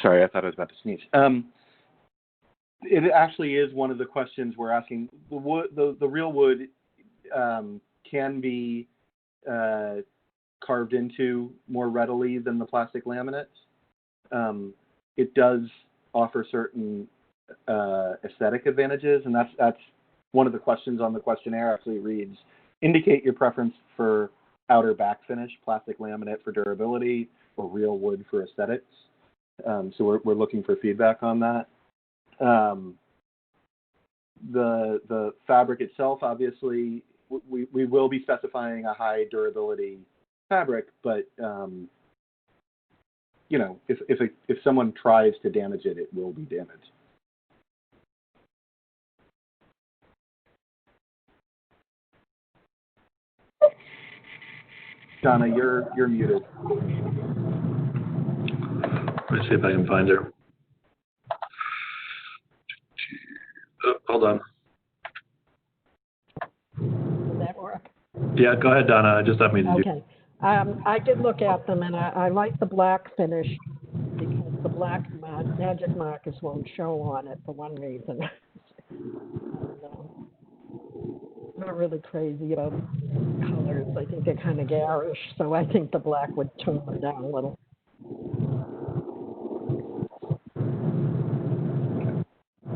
Sorry, I thought I was about to sneeze. It actually is one of the questions we're asking. The wood, the real wood, can be carved into more readily than the plastic laminates. It does offer certain aesthetic advantages, and that's one of the questions on the questionnaire. Actually reads, indicate your preference for outer back finish, plastic laminate for durability, or real wood for aesthetics. So we're looking for feedback on that. The fabric itself, obviously, we will be specifying a high durability fabric, but if someone tries to damage it, it will be damaged. Donna, you're muted. Let me see if I can find her. Oh, hold on. Does that work? Yeah, go ahead, Donna. I just mean to do. Okay. I did look at them, and I like the black finish because the black magic markers won't show on it for one reason. I'm not really crazy about colors. I think they're kind of garish, so I think the black would tone them down a little.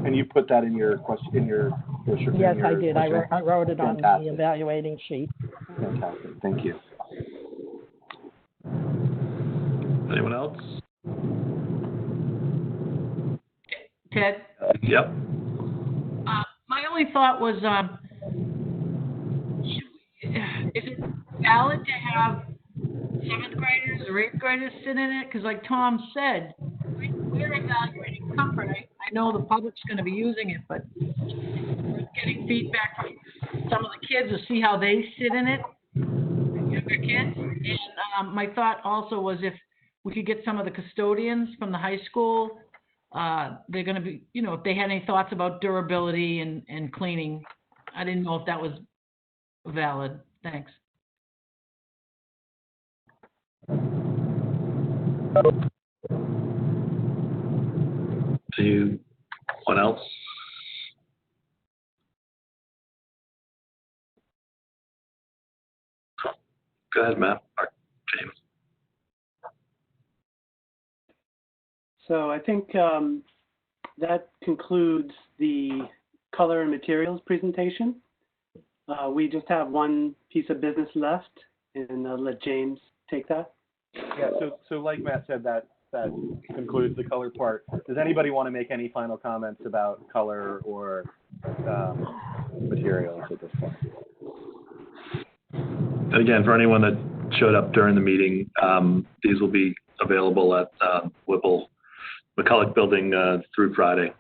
And you put that in your question, in your Yes, I did. I wrote it on the evaluating sheet. Fantastic. Thank you. Anyone else? Ted? Yep. My only thought was valid to have 7th graders or 8th graders sit in it? Because like Tom said, we're evaluating comfort. I know the public's going to be using it, but we're getting feedback from some of the kids to see how they sit in it, younger kids. And my thought also was if we could get some of the custodians from the high school, they're going to be, if they had any thoughts about durability and cleaning. I didn't know if that was valid. Thanks. Anyone else? Go ahead, Matt or James. So I think that concludes the color and materials presentation. We just have one piece of business left, and I'll let James take that. Yeah, so like Matt said, that concludes the color part. Does anybody want to make any final comments about color or materials at this point? And again, for anyone that showed up during the meeting, these will be available at Whipple McCulloch Building through Friday.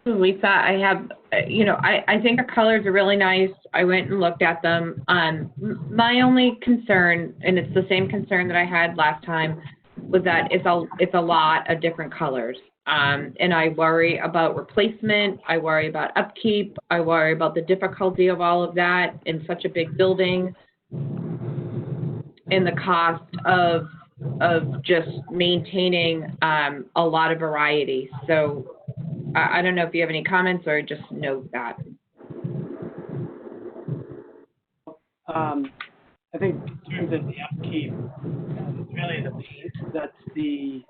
Lisa, I have, I think the colors are really nice. I went and looked at them. My only concern, and it's the same concern that I had last time, was that it's a lot of different colors. And I worry about replacement. I worry about upkeep. I worry about the difficulty of all of that in such a big building, and the cost of just maintaining a lot of variety. So I don't know if you have any comments or just note that. I think in terms of the upkeep, it's really the paint that's the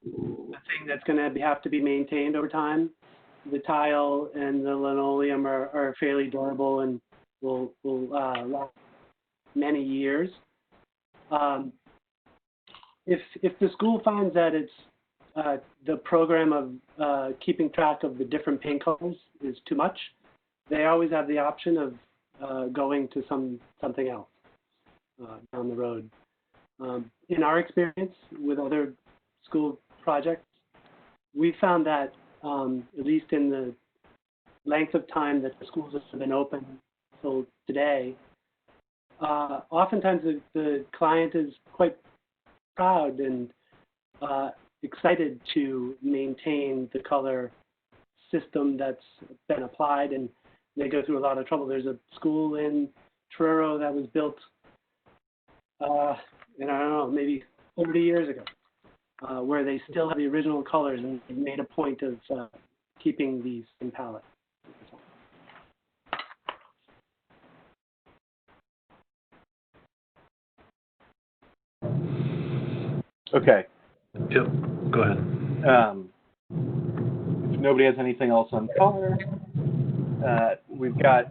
thing that's going to have to be maintained over time. The tile and the linoleum are fairly durable and will last many years. If the school finds that it's the program of keeping track of the different paint colors is too much, they always have the option of going to something else down the road. In our experience with other school projects, we found that at least in the length of time that the schools have been open till today, oftentimes the client is quite proud and excited to maintain the color system that's been applied, and they go through a lot of trouble. There's a school in Truro that was built, and I don't know, maybe 30 years ago, where they still have the original colors and made a point of keeping these in palette. Okay. Yep, go ahead. If nobody has anything else on color, we've got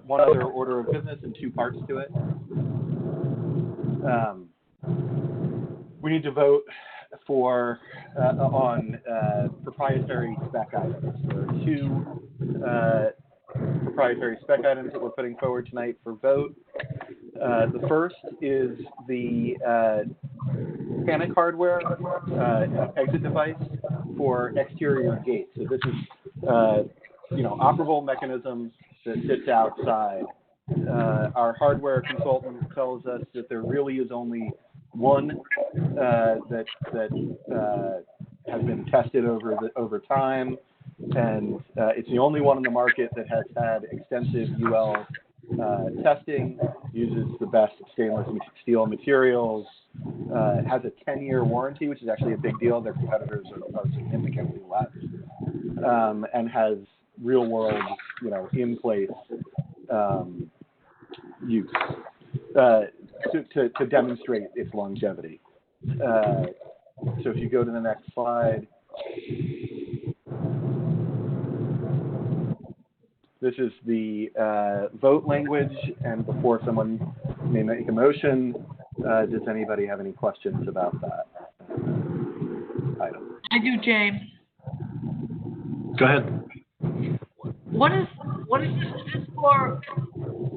one other order of business and two parts to it. We need to vote on proprietary spec items. There are two proprietary spec items that we're putting forward tonight for vote. The first is the panic hardware exit device for exterior gates. So this is, operable mechanism that sits outside. Our hardware consultant tells us that there really is only one that has been tested over time, and it's the only one in the market that has had extensive UL testing, uses the best stainless steel materials, has a 10-year warranty, which is actually a big deal. Their competitors are significantly less, and has real-world, in place use to demonstrate its longevity. So if you go to the next slide. This is the vote language, and before someone may make a motion, does anybody have any questions about that item? I do, James. Go ahead. What is this? Is this for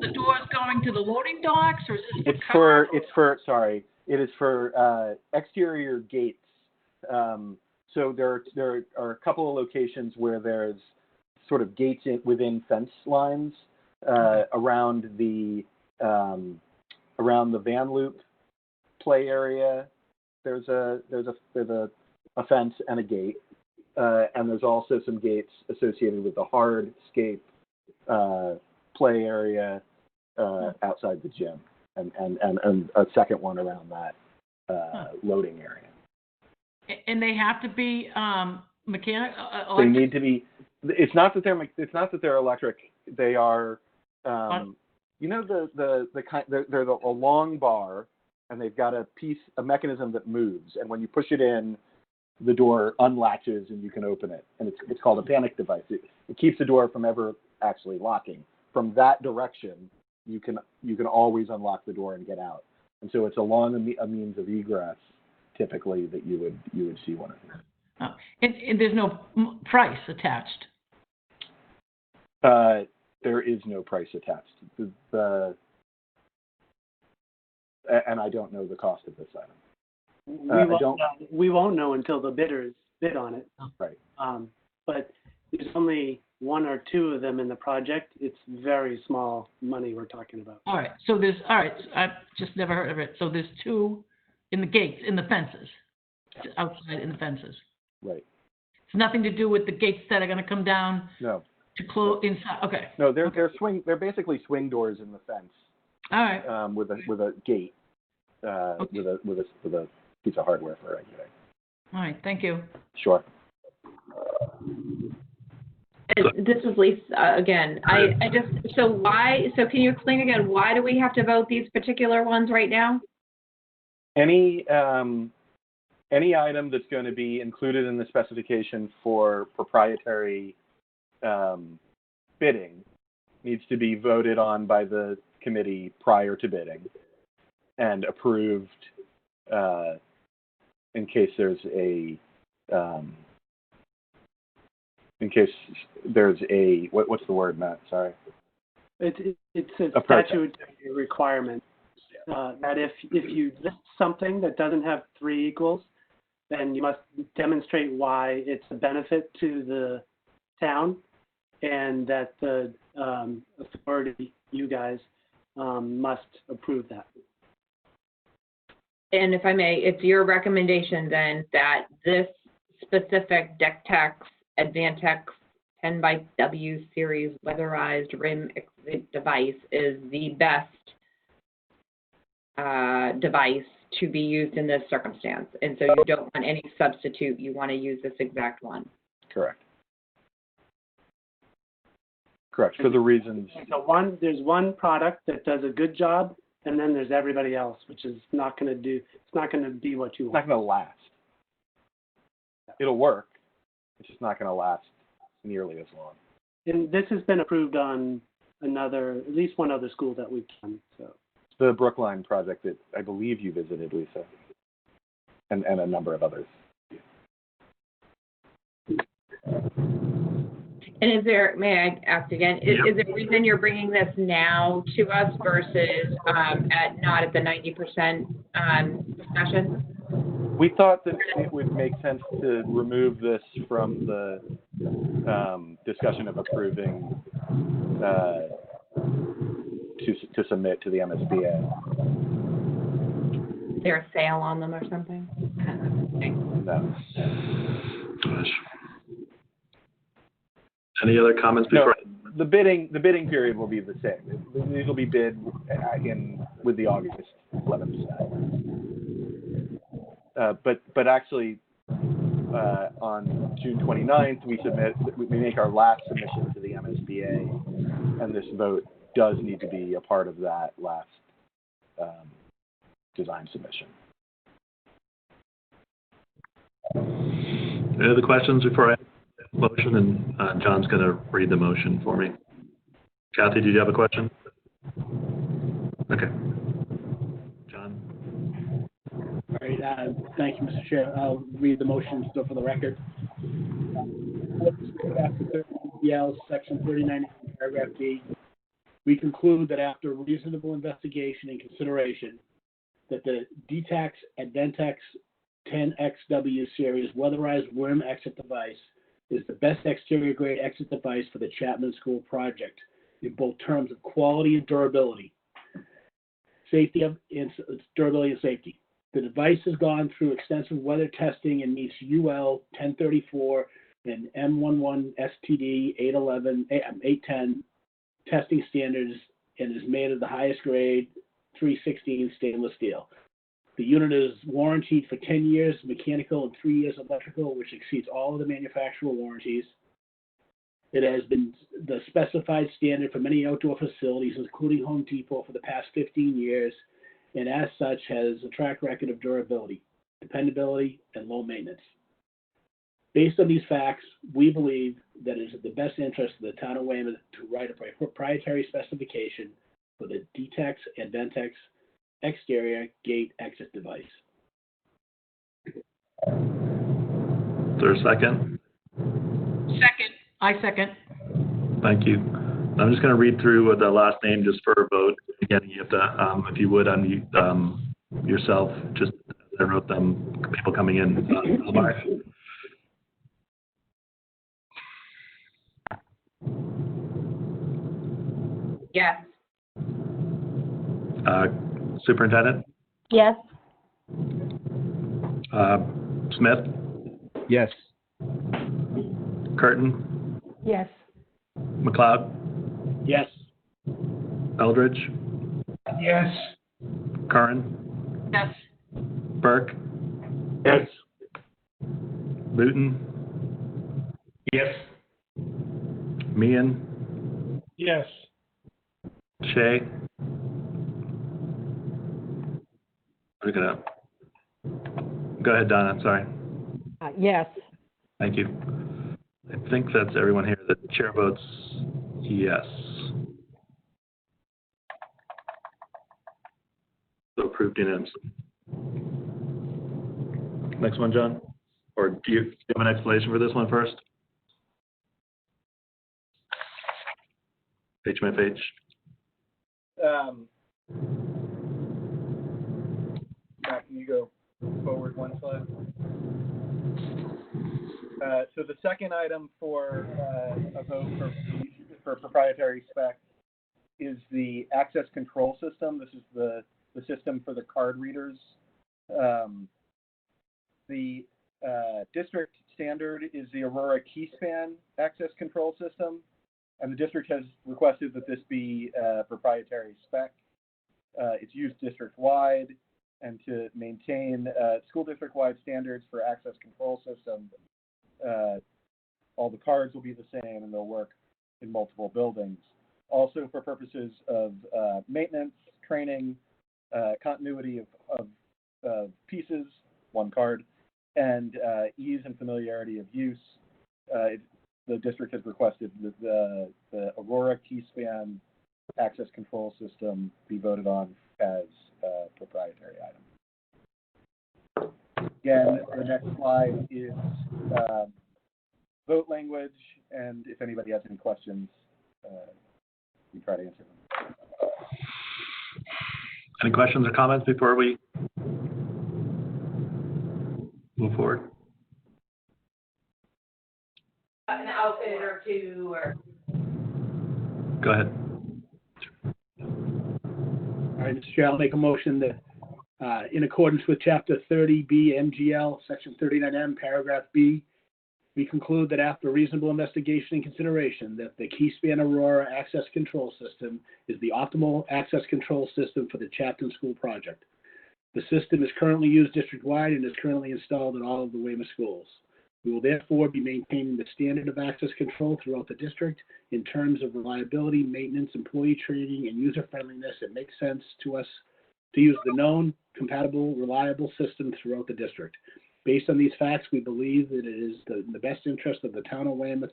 the doors going to the loading docks, or is this it is for exterior gates. So there are a couple of locations where there's sort of gates within fence lines around the Van Loop play area. There's a fence and a gate, and there's also some gates associated with the hardscape play area outside the gym, and a second one around that loading area. And they have to be mechanic. They need to be. It's not that they're electric. They are. You know the kind. They're a long bar, and they've got a mechanism that moves, and when you push it in, the door unlatches and you can open it, and it's called a panic device. It keeps the door from ever actually locking. From that direction, you can always unlock the door and get out. And so it's along a means of egress, typically, that you would see one of these. Oh. And there's no price attached. There is no price attached. And I don't know the cost of this item. We won't know until the bidders bid on it. Right. But there's only one or two of them in the project. It's very small money we're talking about. All right. I've just never heard of it. So there's two in the gates, in the fences, outside in the fences. Right. It's nothing to do with the gates that are going to come down. No. To close inside. Okay. No, they're basically swing doors in the fence. All right. With a gate. Okay. with a piece of hardware for regulating. All right. Thank you. Sure. This is Lisa again. So can you explain again, why do we have to vote these particular ones right now? Any item that's going to be included in the specification for proprietary bidding needs to be voted on by the committee prior to bidding and approved in case there's what's the word, Matt? Sorry. It's a statute requirement that if you list something that doesn't have 3 equals, then you must demonstrate why it's a benefit to the town, and that the authority, you guys, must approve that. And if I may, it's your recommendation then that this specific DECTEX Advantex 10x W series weatherized rim exit device is the best device to be used in this circumstance. And so you don't want any substitute. You want to use this exact one. Correct. Correct, for the reasons. So there's one product that does a good job, and then there's everybody else, which is not going to it's not going to be what you want. It's not going to last. It'll work. It's just not going to last nearly as long. And this has been approved on at least one other school that we've done. So the Brookline project that I believe you visited, Lisa, and a number of others. And may I ask again, is there a reason you're bringing this now to us versus not at the 90% discussion? We thought that it would make sense to remove this from the discussion of approving to submit to the MSBA. Is there a sale on them or something? No. Gosh. Any other comments before? No, the bidding period will be the same. These will be bid with the August 11th. But actually, on June 29th, we make our last submission to the MSBA, and this vote does need to be a part of that last design submission. Any other questions before I motion? And John's going to read the motion for me. Kathy, did you have a question? Okay. John? All right. Thank you, Mr. Chair. I'll read the motion still for the record. After BL Section 39, paragraph B, we conclude that after reasonable investigation and consideration, that the DTAX Adventex 10XW series weatherized worm exit device is the best exterior grade exit device for the Chapman School project in both terms of quality and durability. Durability and safety. The device has gone through extensive weather testing and meets UL 1034 and M11 STD 810 testing standards and is made of the highest grade 316 stainless steel. The unit is warranted for 10 years mechanical and 3 years electrical, which exceeds all of the manufacturer warranties. It has been the specified standard for many outdoor facilities, including Home Depot, for the past 15 years, and as such has a track record of durability, dependability, and low maintenance. Based on these facts, we believe that it is in the best interest of the town of Weymouth to write a proprietary specification for the DTEX Adventex exterior gate exit device. Is there a second? Second. I second. Thank you. I'm just going to read through the last name just for a vote. Again, you have to, if you would, unmute yourself, just as I wrote them, people coming in. Yes. Superintendent? Yes. Smith? Yes. Curtin? Yes. McLeod? Yes. Eldridge? Yes. Curran? Yes. Burke? Yes. Luton? Yes. Meehan? Yes. Shea? We're gonna go ahead, Donna. Sorry. Yes. Thank you. I think that's everyone here. The chair votes yes. So approved unanimously. Next one, John? Or do you have an explanation for this one first? Page by page. Matt, can you go forward one slide? So the second item for a vote for proprietary spec is the access control system. This is the system for the card readers. The district standard is the Aurora Keyspan access control system, and the district has requested that this be proprietary spec. It's used district-wide, and to maintain school district-wide standards for access control system, all the cards will be the same and they'll work in multiple buildings. Also for purposes of maintenance, training, continuity of pieces, one card, and ease and familiarity of use, the district has requested that the Aurora Keyspan access control system be voted on as a proprietary item. Again, the next slide is vote language, and if anybody has any questions, we try to answer them. Any questions or comments before we move forward? An outfit or two, or. Go ahead. All right, Mr. Chair, I'll make a motion that in accordance with Chapter 30B MGL, Section 39M, Paragraph B, we conclude that after reasonable investigation and consideration that the Keyspan Aurora Access Control System is the optimal access control system for the Chapman School project. The system is currently used district-wide and is currently installed in all of the Weymouth schools. We will therefore be maintaining the standard of access control throughout the district in terms of reliability, maintenance, employee training, and user-friendliness. It makes sense to us to use the known, compatible, reliable system throughout the district. Based on these facts, we believe that it is in the best interest of the town of Weymouth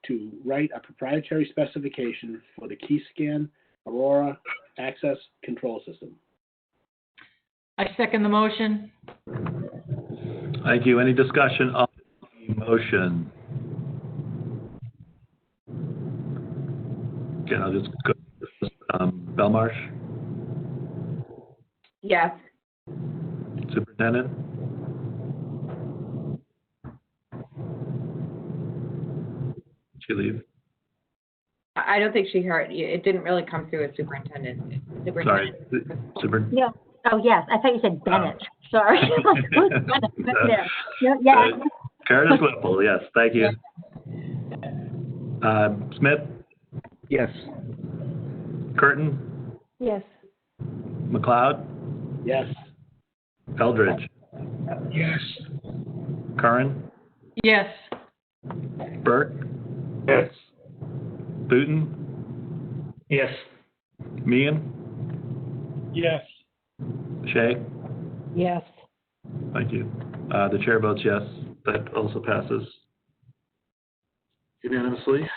to write a proprietary specification for the Keyspan Aurora Access Control System. I second the motion. Thank you. Any discussion on the motion? Again, I'll just go Belmarsh? Yes. Superintendent? Did she leave? I don't think she heard. It didn't really come through as superintendent. Sorry, super. Yeah. Oh, yes. I thought you said Bennett. Sorry. Yeah. Curtis Whipple, yes, thank you. Smith? Yes. Curtin? Yes. McLeod? Yes. Eldridge? Yes. Curran? Yes. Burke? Yes. Booton? Yes. Meehan? Yes. Shea? Yes. Thank you. The chair votes yes. That also passes unanimously.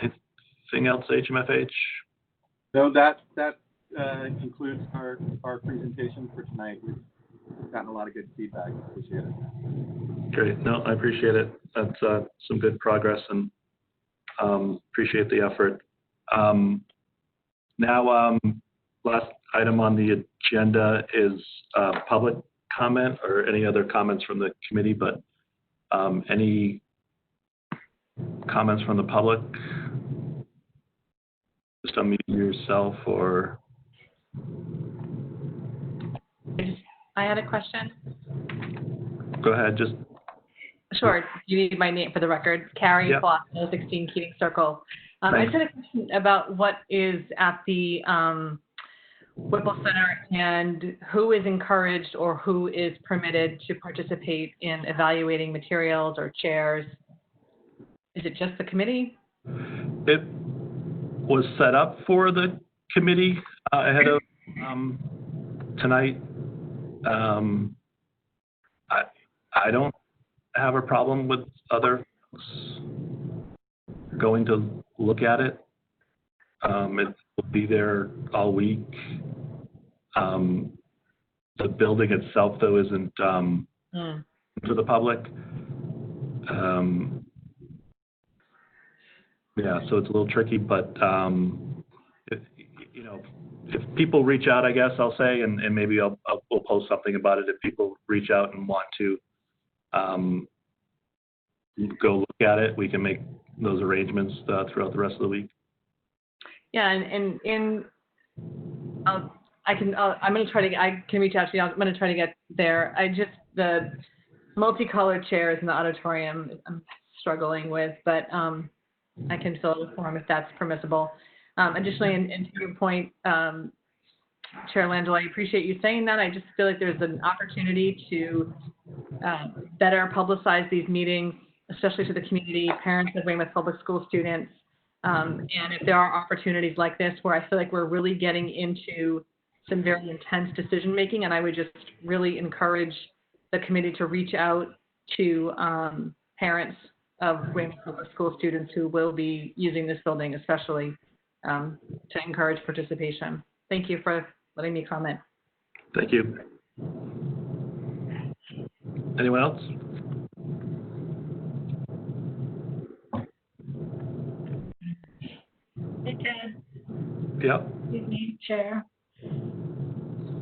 Anything else, HMFH? No, that concludes our presentation for tonight. We've gotten a lot of good feedback. Appreciate it. Great. No, I appreciate it. That's some good progress, and appreciate the effort. Now, last item on the agenda is public comment or any other comments from the committee, but any comments from the public? Just unmute yourself or... I had a question. Go ahead, just... Sure. You need my name for the record. Carrie Yep. Foster, 16 Keating Circle. I just had a question about what is at the Whipple Center and who is encouraged or who is permitted to participate in evaluating materials or chairs. Is it just the committee? It was set up for the committee ahead of tonight. I don't have a problem with other folks going to look at it. It will be there all week. The building itself, though, isn't to the public. Yeah, so it's a little tricky, but if people reach out, I guess I'll say, and maybe we'll post something about it if people reach out and want to go look at it. We can make those arrangements throughout the rest of the week. Yeah, and I'm going to try to. I can reach out to you. I'm going to try to get there. The multicolored chairs in the auditorium I'm struggling with, but I can fill out a form if that's permissible. Additionally, and to your point, Chair Landell, I appreciate you saying that. I just feel like there's an opportunity to better publicize these meetings, especially to the community, parents of Weymouth Public School students. And if there are opportunities like this where I feel like we're really getting into some very intense decision making, and I would just really encourage the committee to reach out to parents of Weymouth Public School students who will be using this building, especially to encourage participation. Thank you for letting me comment. Thank you. Anyone else? Hey, Ted. Yep. Good evening, Chair.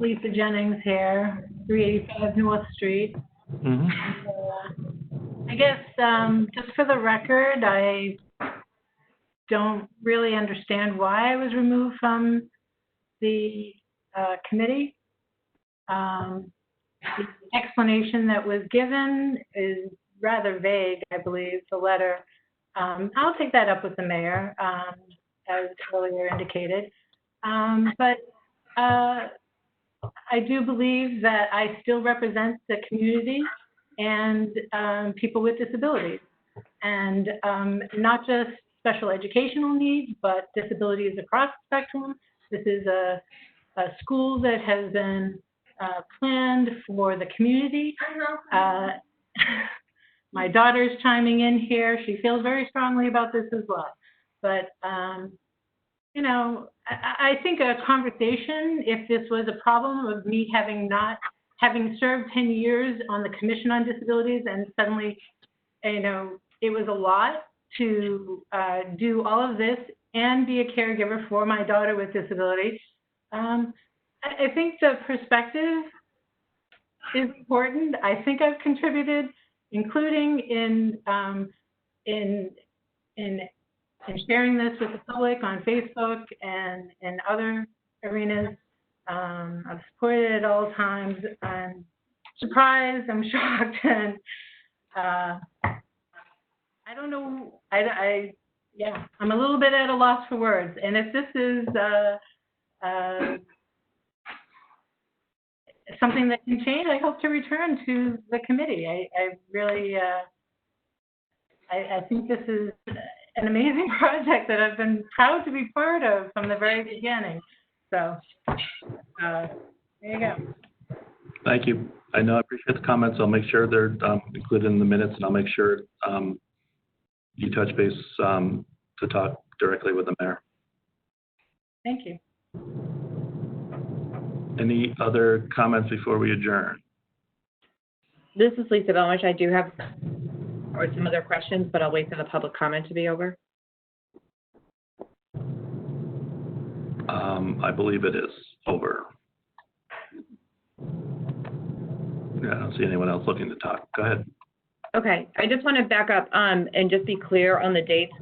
Lisa Jennings here, 385 North Street. Mm-hmm. I guess just for the record, I don't really understand why I was removed from the committee. The explanation that was given is rather vague, I believe, the letter. I'll take that up with the mayor, as earlier indicated. But I do believe that I still represent the community and people with disabilities, and not just special educational needs, but disabilities across the spectrum. This is a school that has been planned for the community. My daughter's chiming in here. She feels very strongly about this as well. But, you know, I think a conversation, if this was a problem of me having served 10 years on the Commission on Disabilities, and suddenly, you know, it was a lot to do all of this and be a caregiver for my daughter with disability. I think the perspective is important. I think I've contributed, including in sharing this with the public on Facebook and in other arenas. I've supported it at all times. I'm surprised, I'm shocked, and I don't know. Yeah, I'm a little bit at a loss for words. And if this is something that can change, I hope to return to the committee. I really, I think this is an amazing project that I've been proud to be part of from the very beginning. So, there you go. Thank you. I know I appreciate the comments. I'll make sure they're included in the minutes, and I'll make sure you touch base to talk directly with the mayor. Thank you. Any other comments before we adjourn? This is Lisa Belmish. I do have some other questions, but I'll wait for the public comment to be over. I believe it is over. Yeah, I don't see anyone else looking to talk. Go ahead. Okay, I just want to back up and just be clear on the dates.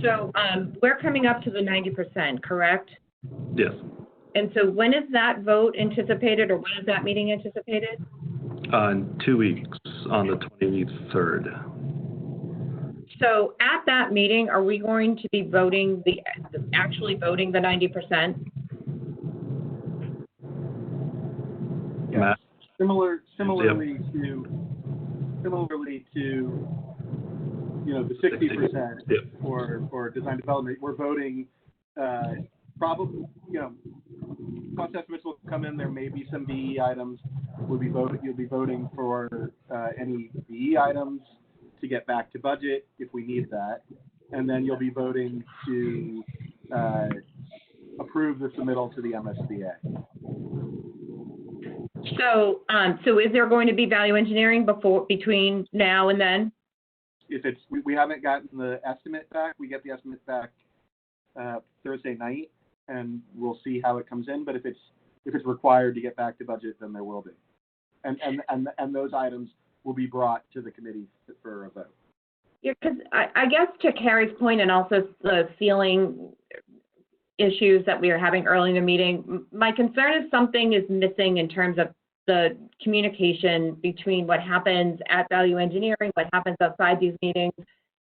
So we're coming up to the 90%, correct? Yes. And so when is that vote anticipated, or when is that meeting anticipated? In 2 weeks, on the 23rd. So at that meeting, are we going to be voting actually voting the 90%? Yeah. Similarly to the 60% for design development, we're voting probably cost estimates will come in. There may be some BE items. You'll be voting for any BE items to get back to budget if we need that, and then you'll be voting to approve the submittal to the MSBA. So, so is there going to be value engineering between now and then? If it's we haven't gotten the estimate back, we get the estimate back Thursday night, and we'll see how it comes in. But if it's required to get back to budget, then there will be, and those items will be brought to the committee for a vote. Yeah, because I guess to Carrie's point, and also the ceiling issues that we are having early in the meeting, my concern is something is missing in terms of the communication between what happens at value engineering, what happens outside these meetings,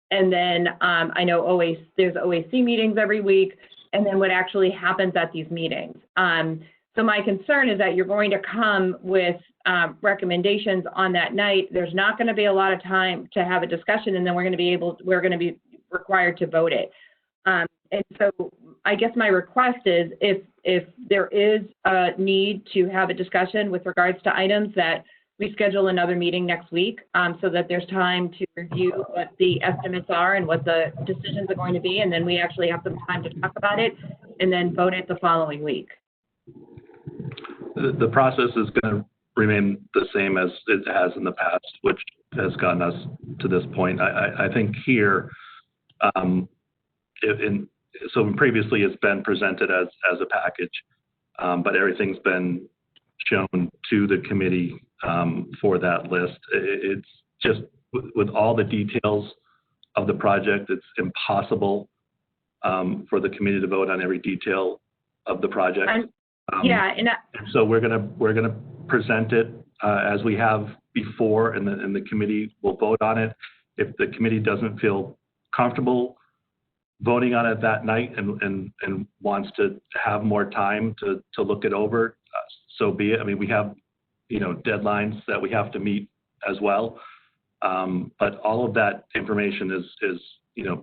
and then I know there's OAC meetings every week, and then what actually happens at these meetings. So my concern is that you're going to come with recommendations on that night. There's not going to be a lot of time to have a discussion, and then we're going to be required to vote it. And so I guess my request is if there is a need to have a discussion with regards to items, that we schedule another meeting next week so that there's time to review what the estimates are and what the decisions are going to be, and then we actually have some time to talk about it and then vote it the following week. The process is going to remain the same as it has in the past, which has gotten us to this point. I think here, so previously it's been presented as a package, but everything's been shown to the committee for that list. It's just with all the details of the project, it's impossible for the committee to vote on every detail of the project. So we're gonna present it as we have before, and the committee will vote on it. If the committee doesn't feel comfortable voting on it that night and wants to have more time to look it over, so be it. I mean, we have deadlines that we have to meet as well, but all of that information is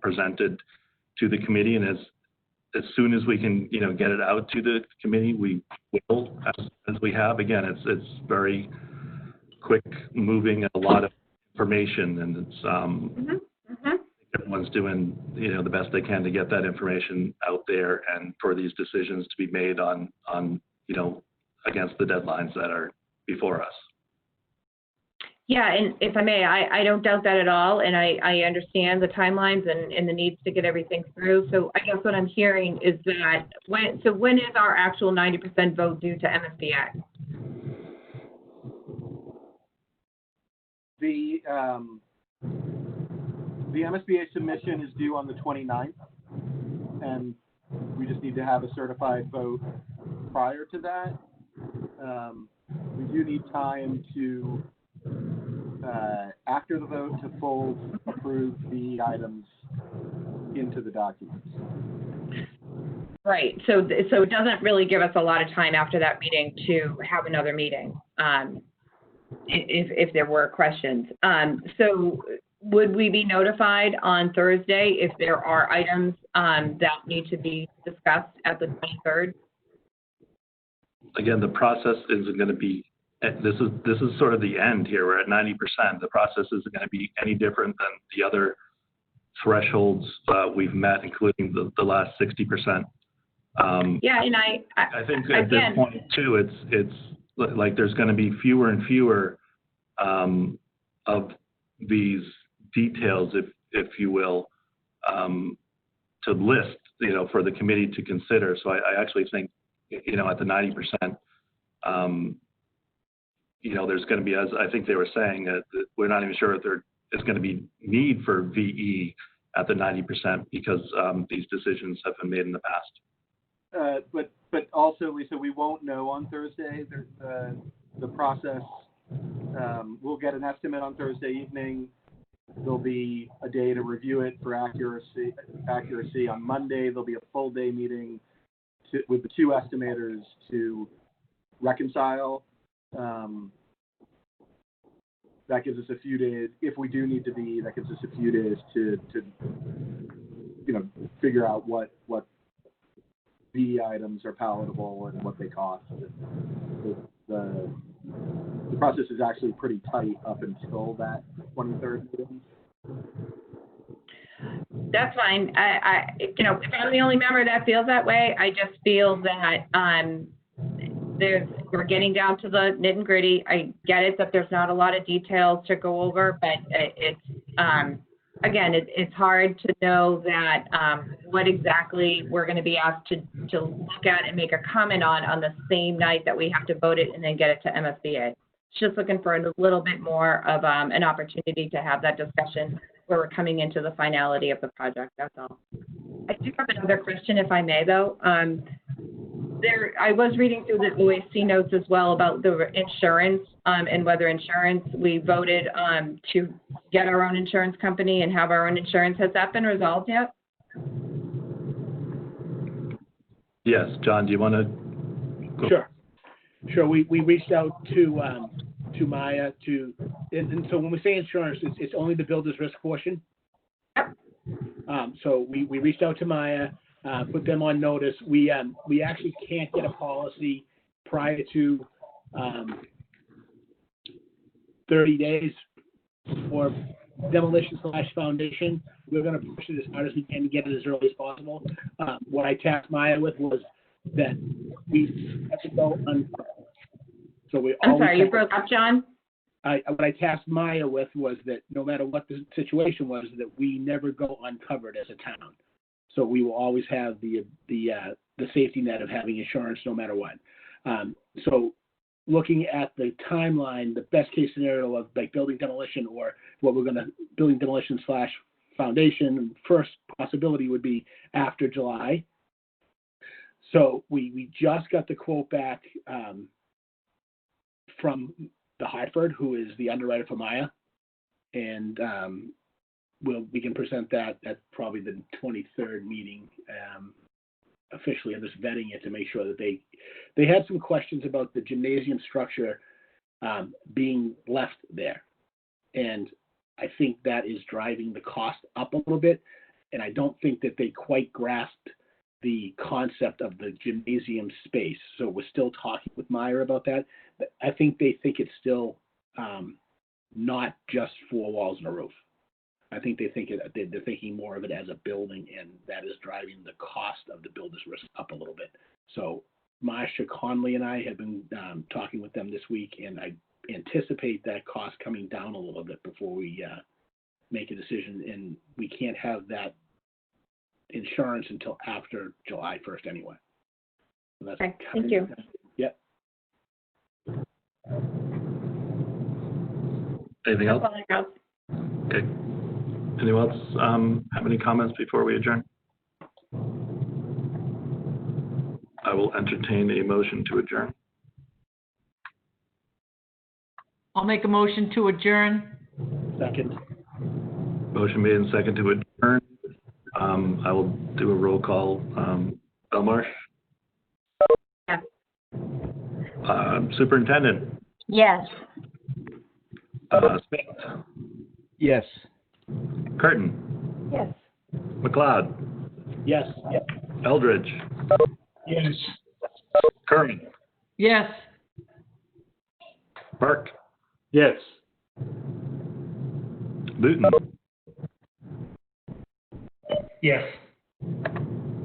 presented to the committee, and as soon as we can get it out to the committee, we will, as we have. Again, it's very quick moving, a lot of information, and it's everyone's doing the best they can to get that information out there, and for these decisions to be made on against the deadlines that are before us. Yeah, and if I may, I don't doubt that at all, and I understand the timelines and the needs to get everything through. So I guess what I'm hearing is that when is our actual 90% vote due to MSBA? The MSBA submission is due on the 29th, and we just need to have a certified vote prior to that. We do need time to, after the vote, to full approve the items into the documents. Right. So it doesn't really give us a lot of time after that meeting to have another meeting, if there were questions. So would we be notified on Thursday if there are items that need to be discussed at the 23rd? Again, the process isn't going to be, this is sort of the end here. We're at 90%. The process isn't going to be any different than the other thresholds we've met, including the last 60%. Yeah, and I think at this point too, it's like there's going to be fewer and fewer of these details, if you will, to list, for the committee to consider. So I actually think, at the 90%, there's going to be, as I think they were saying, that we're not even sure if there is going to be need for VE at the 90% because these decisions have been made in the past. But also, Lisa, we won't know on Thursday. The process, we'll get an estimate on Thursday evening. There'll be a day to review it for accuracy. On Monday, there'll be a full day meeting with the two estimators to reconcile. That gives us a few days. If we do need to be, that gives us a few days to figure out what the items are palatable and what they cost. The process is actually pretty tight up until that 23rd meeting. That's fine. If I'm the only member that feels that way, I just feel that we're getting down to the nit and gritty. I get it that there's not a lot of details to go over, but it's hard to know that what exactly we're going to be asked to look at and make a comment on the same night that we have to vote it and then get it to MSBA. Just looking for a little bit more of an opportunity to have that discussion where we're coming into the finality of the project. That's all. I do have another question, if I may, though. I was reading through the OAC notes as well about the insurance and whether insurance, we voted to get our own insurance company and have our own insurance. Has that been resolved yet? Yes. John, do you want to go? Sure. We reached out to Maya and so when we say insurance, it's only the builder's risk portion. So we reached out to Maya, put them on notice. We actually can't get a policy prior to 30 days for demolition/foundation. We're going to push it as hard as we can to get it as early as possible. What I tasked Maya with was that we have to go uncovered. So I'm sorry, you broke up, John? What I tasked Maya with was that no matter what the situation was, that we never go uncovered as a town. So we will always have the safety net of having insurance no matter what. So looking at the timeline, the best case scenario of like building demolition or what we're going to building demolition/foundation, first possibility would be after July. So we just got the quote back from the Hartford, who is the underwriter for Maya, and we can present that at probably the 23rd meeting officially. I'm just vetting it to make sure that they had some questions about the gymnasium structure being left there, and I think that is driving the cost up a little bit, and I don't think that they quite grasped the concept of the gymnasium space. So we're still talking with Meyer about that. I think they think it's still not just 4 walls and a roof. I think they're thinking more of it as a building, and that is driving the cost of the builder's risk up a little bit. So Marsha Conley and I have been talking with them this week, and I anticipate that cost coming down a little bit before we make a decision, and we can't have that insurance until after July 1st anyway. So that's Okay, thank you. Yep. Anything else? That's all I got. Okay. Anyone else have any comments before we adjourn? I will entertain a motion to adjourn. I'll make a motion to adjourn. Second. Motion made and second to adjourn. I will do a roll call. Belmarsh? Yes. Superintendent? Yes. Smith? Yes. Curtin? Yes. McLeod? Yes. Eldridge? Yes. Kerman? Yes. Burke? Yes. Luton? Yes.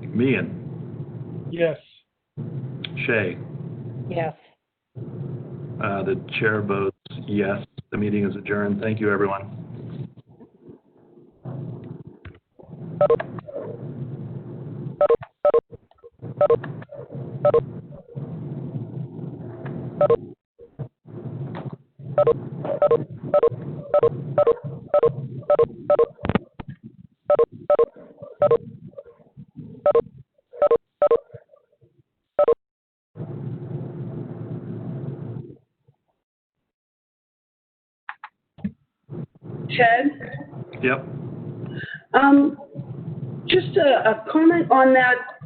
Meehan? Yes. Shea? Yes. The chair votes yes. The meeting is adjourned. Thank you, everyone. Ted? Yep. Just a comment on that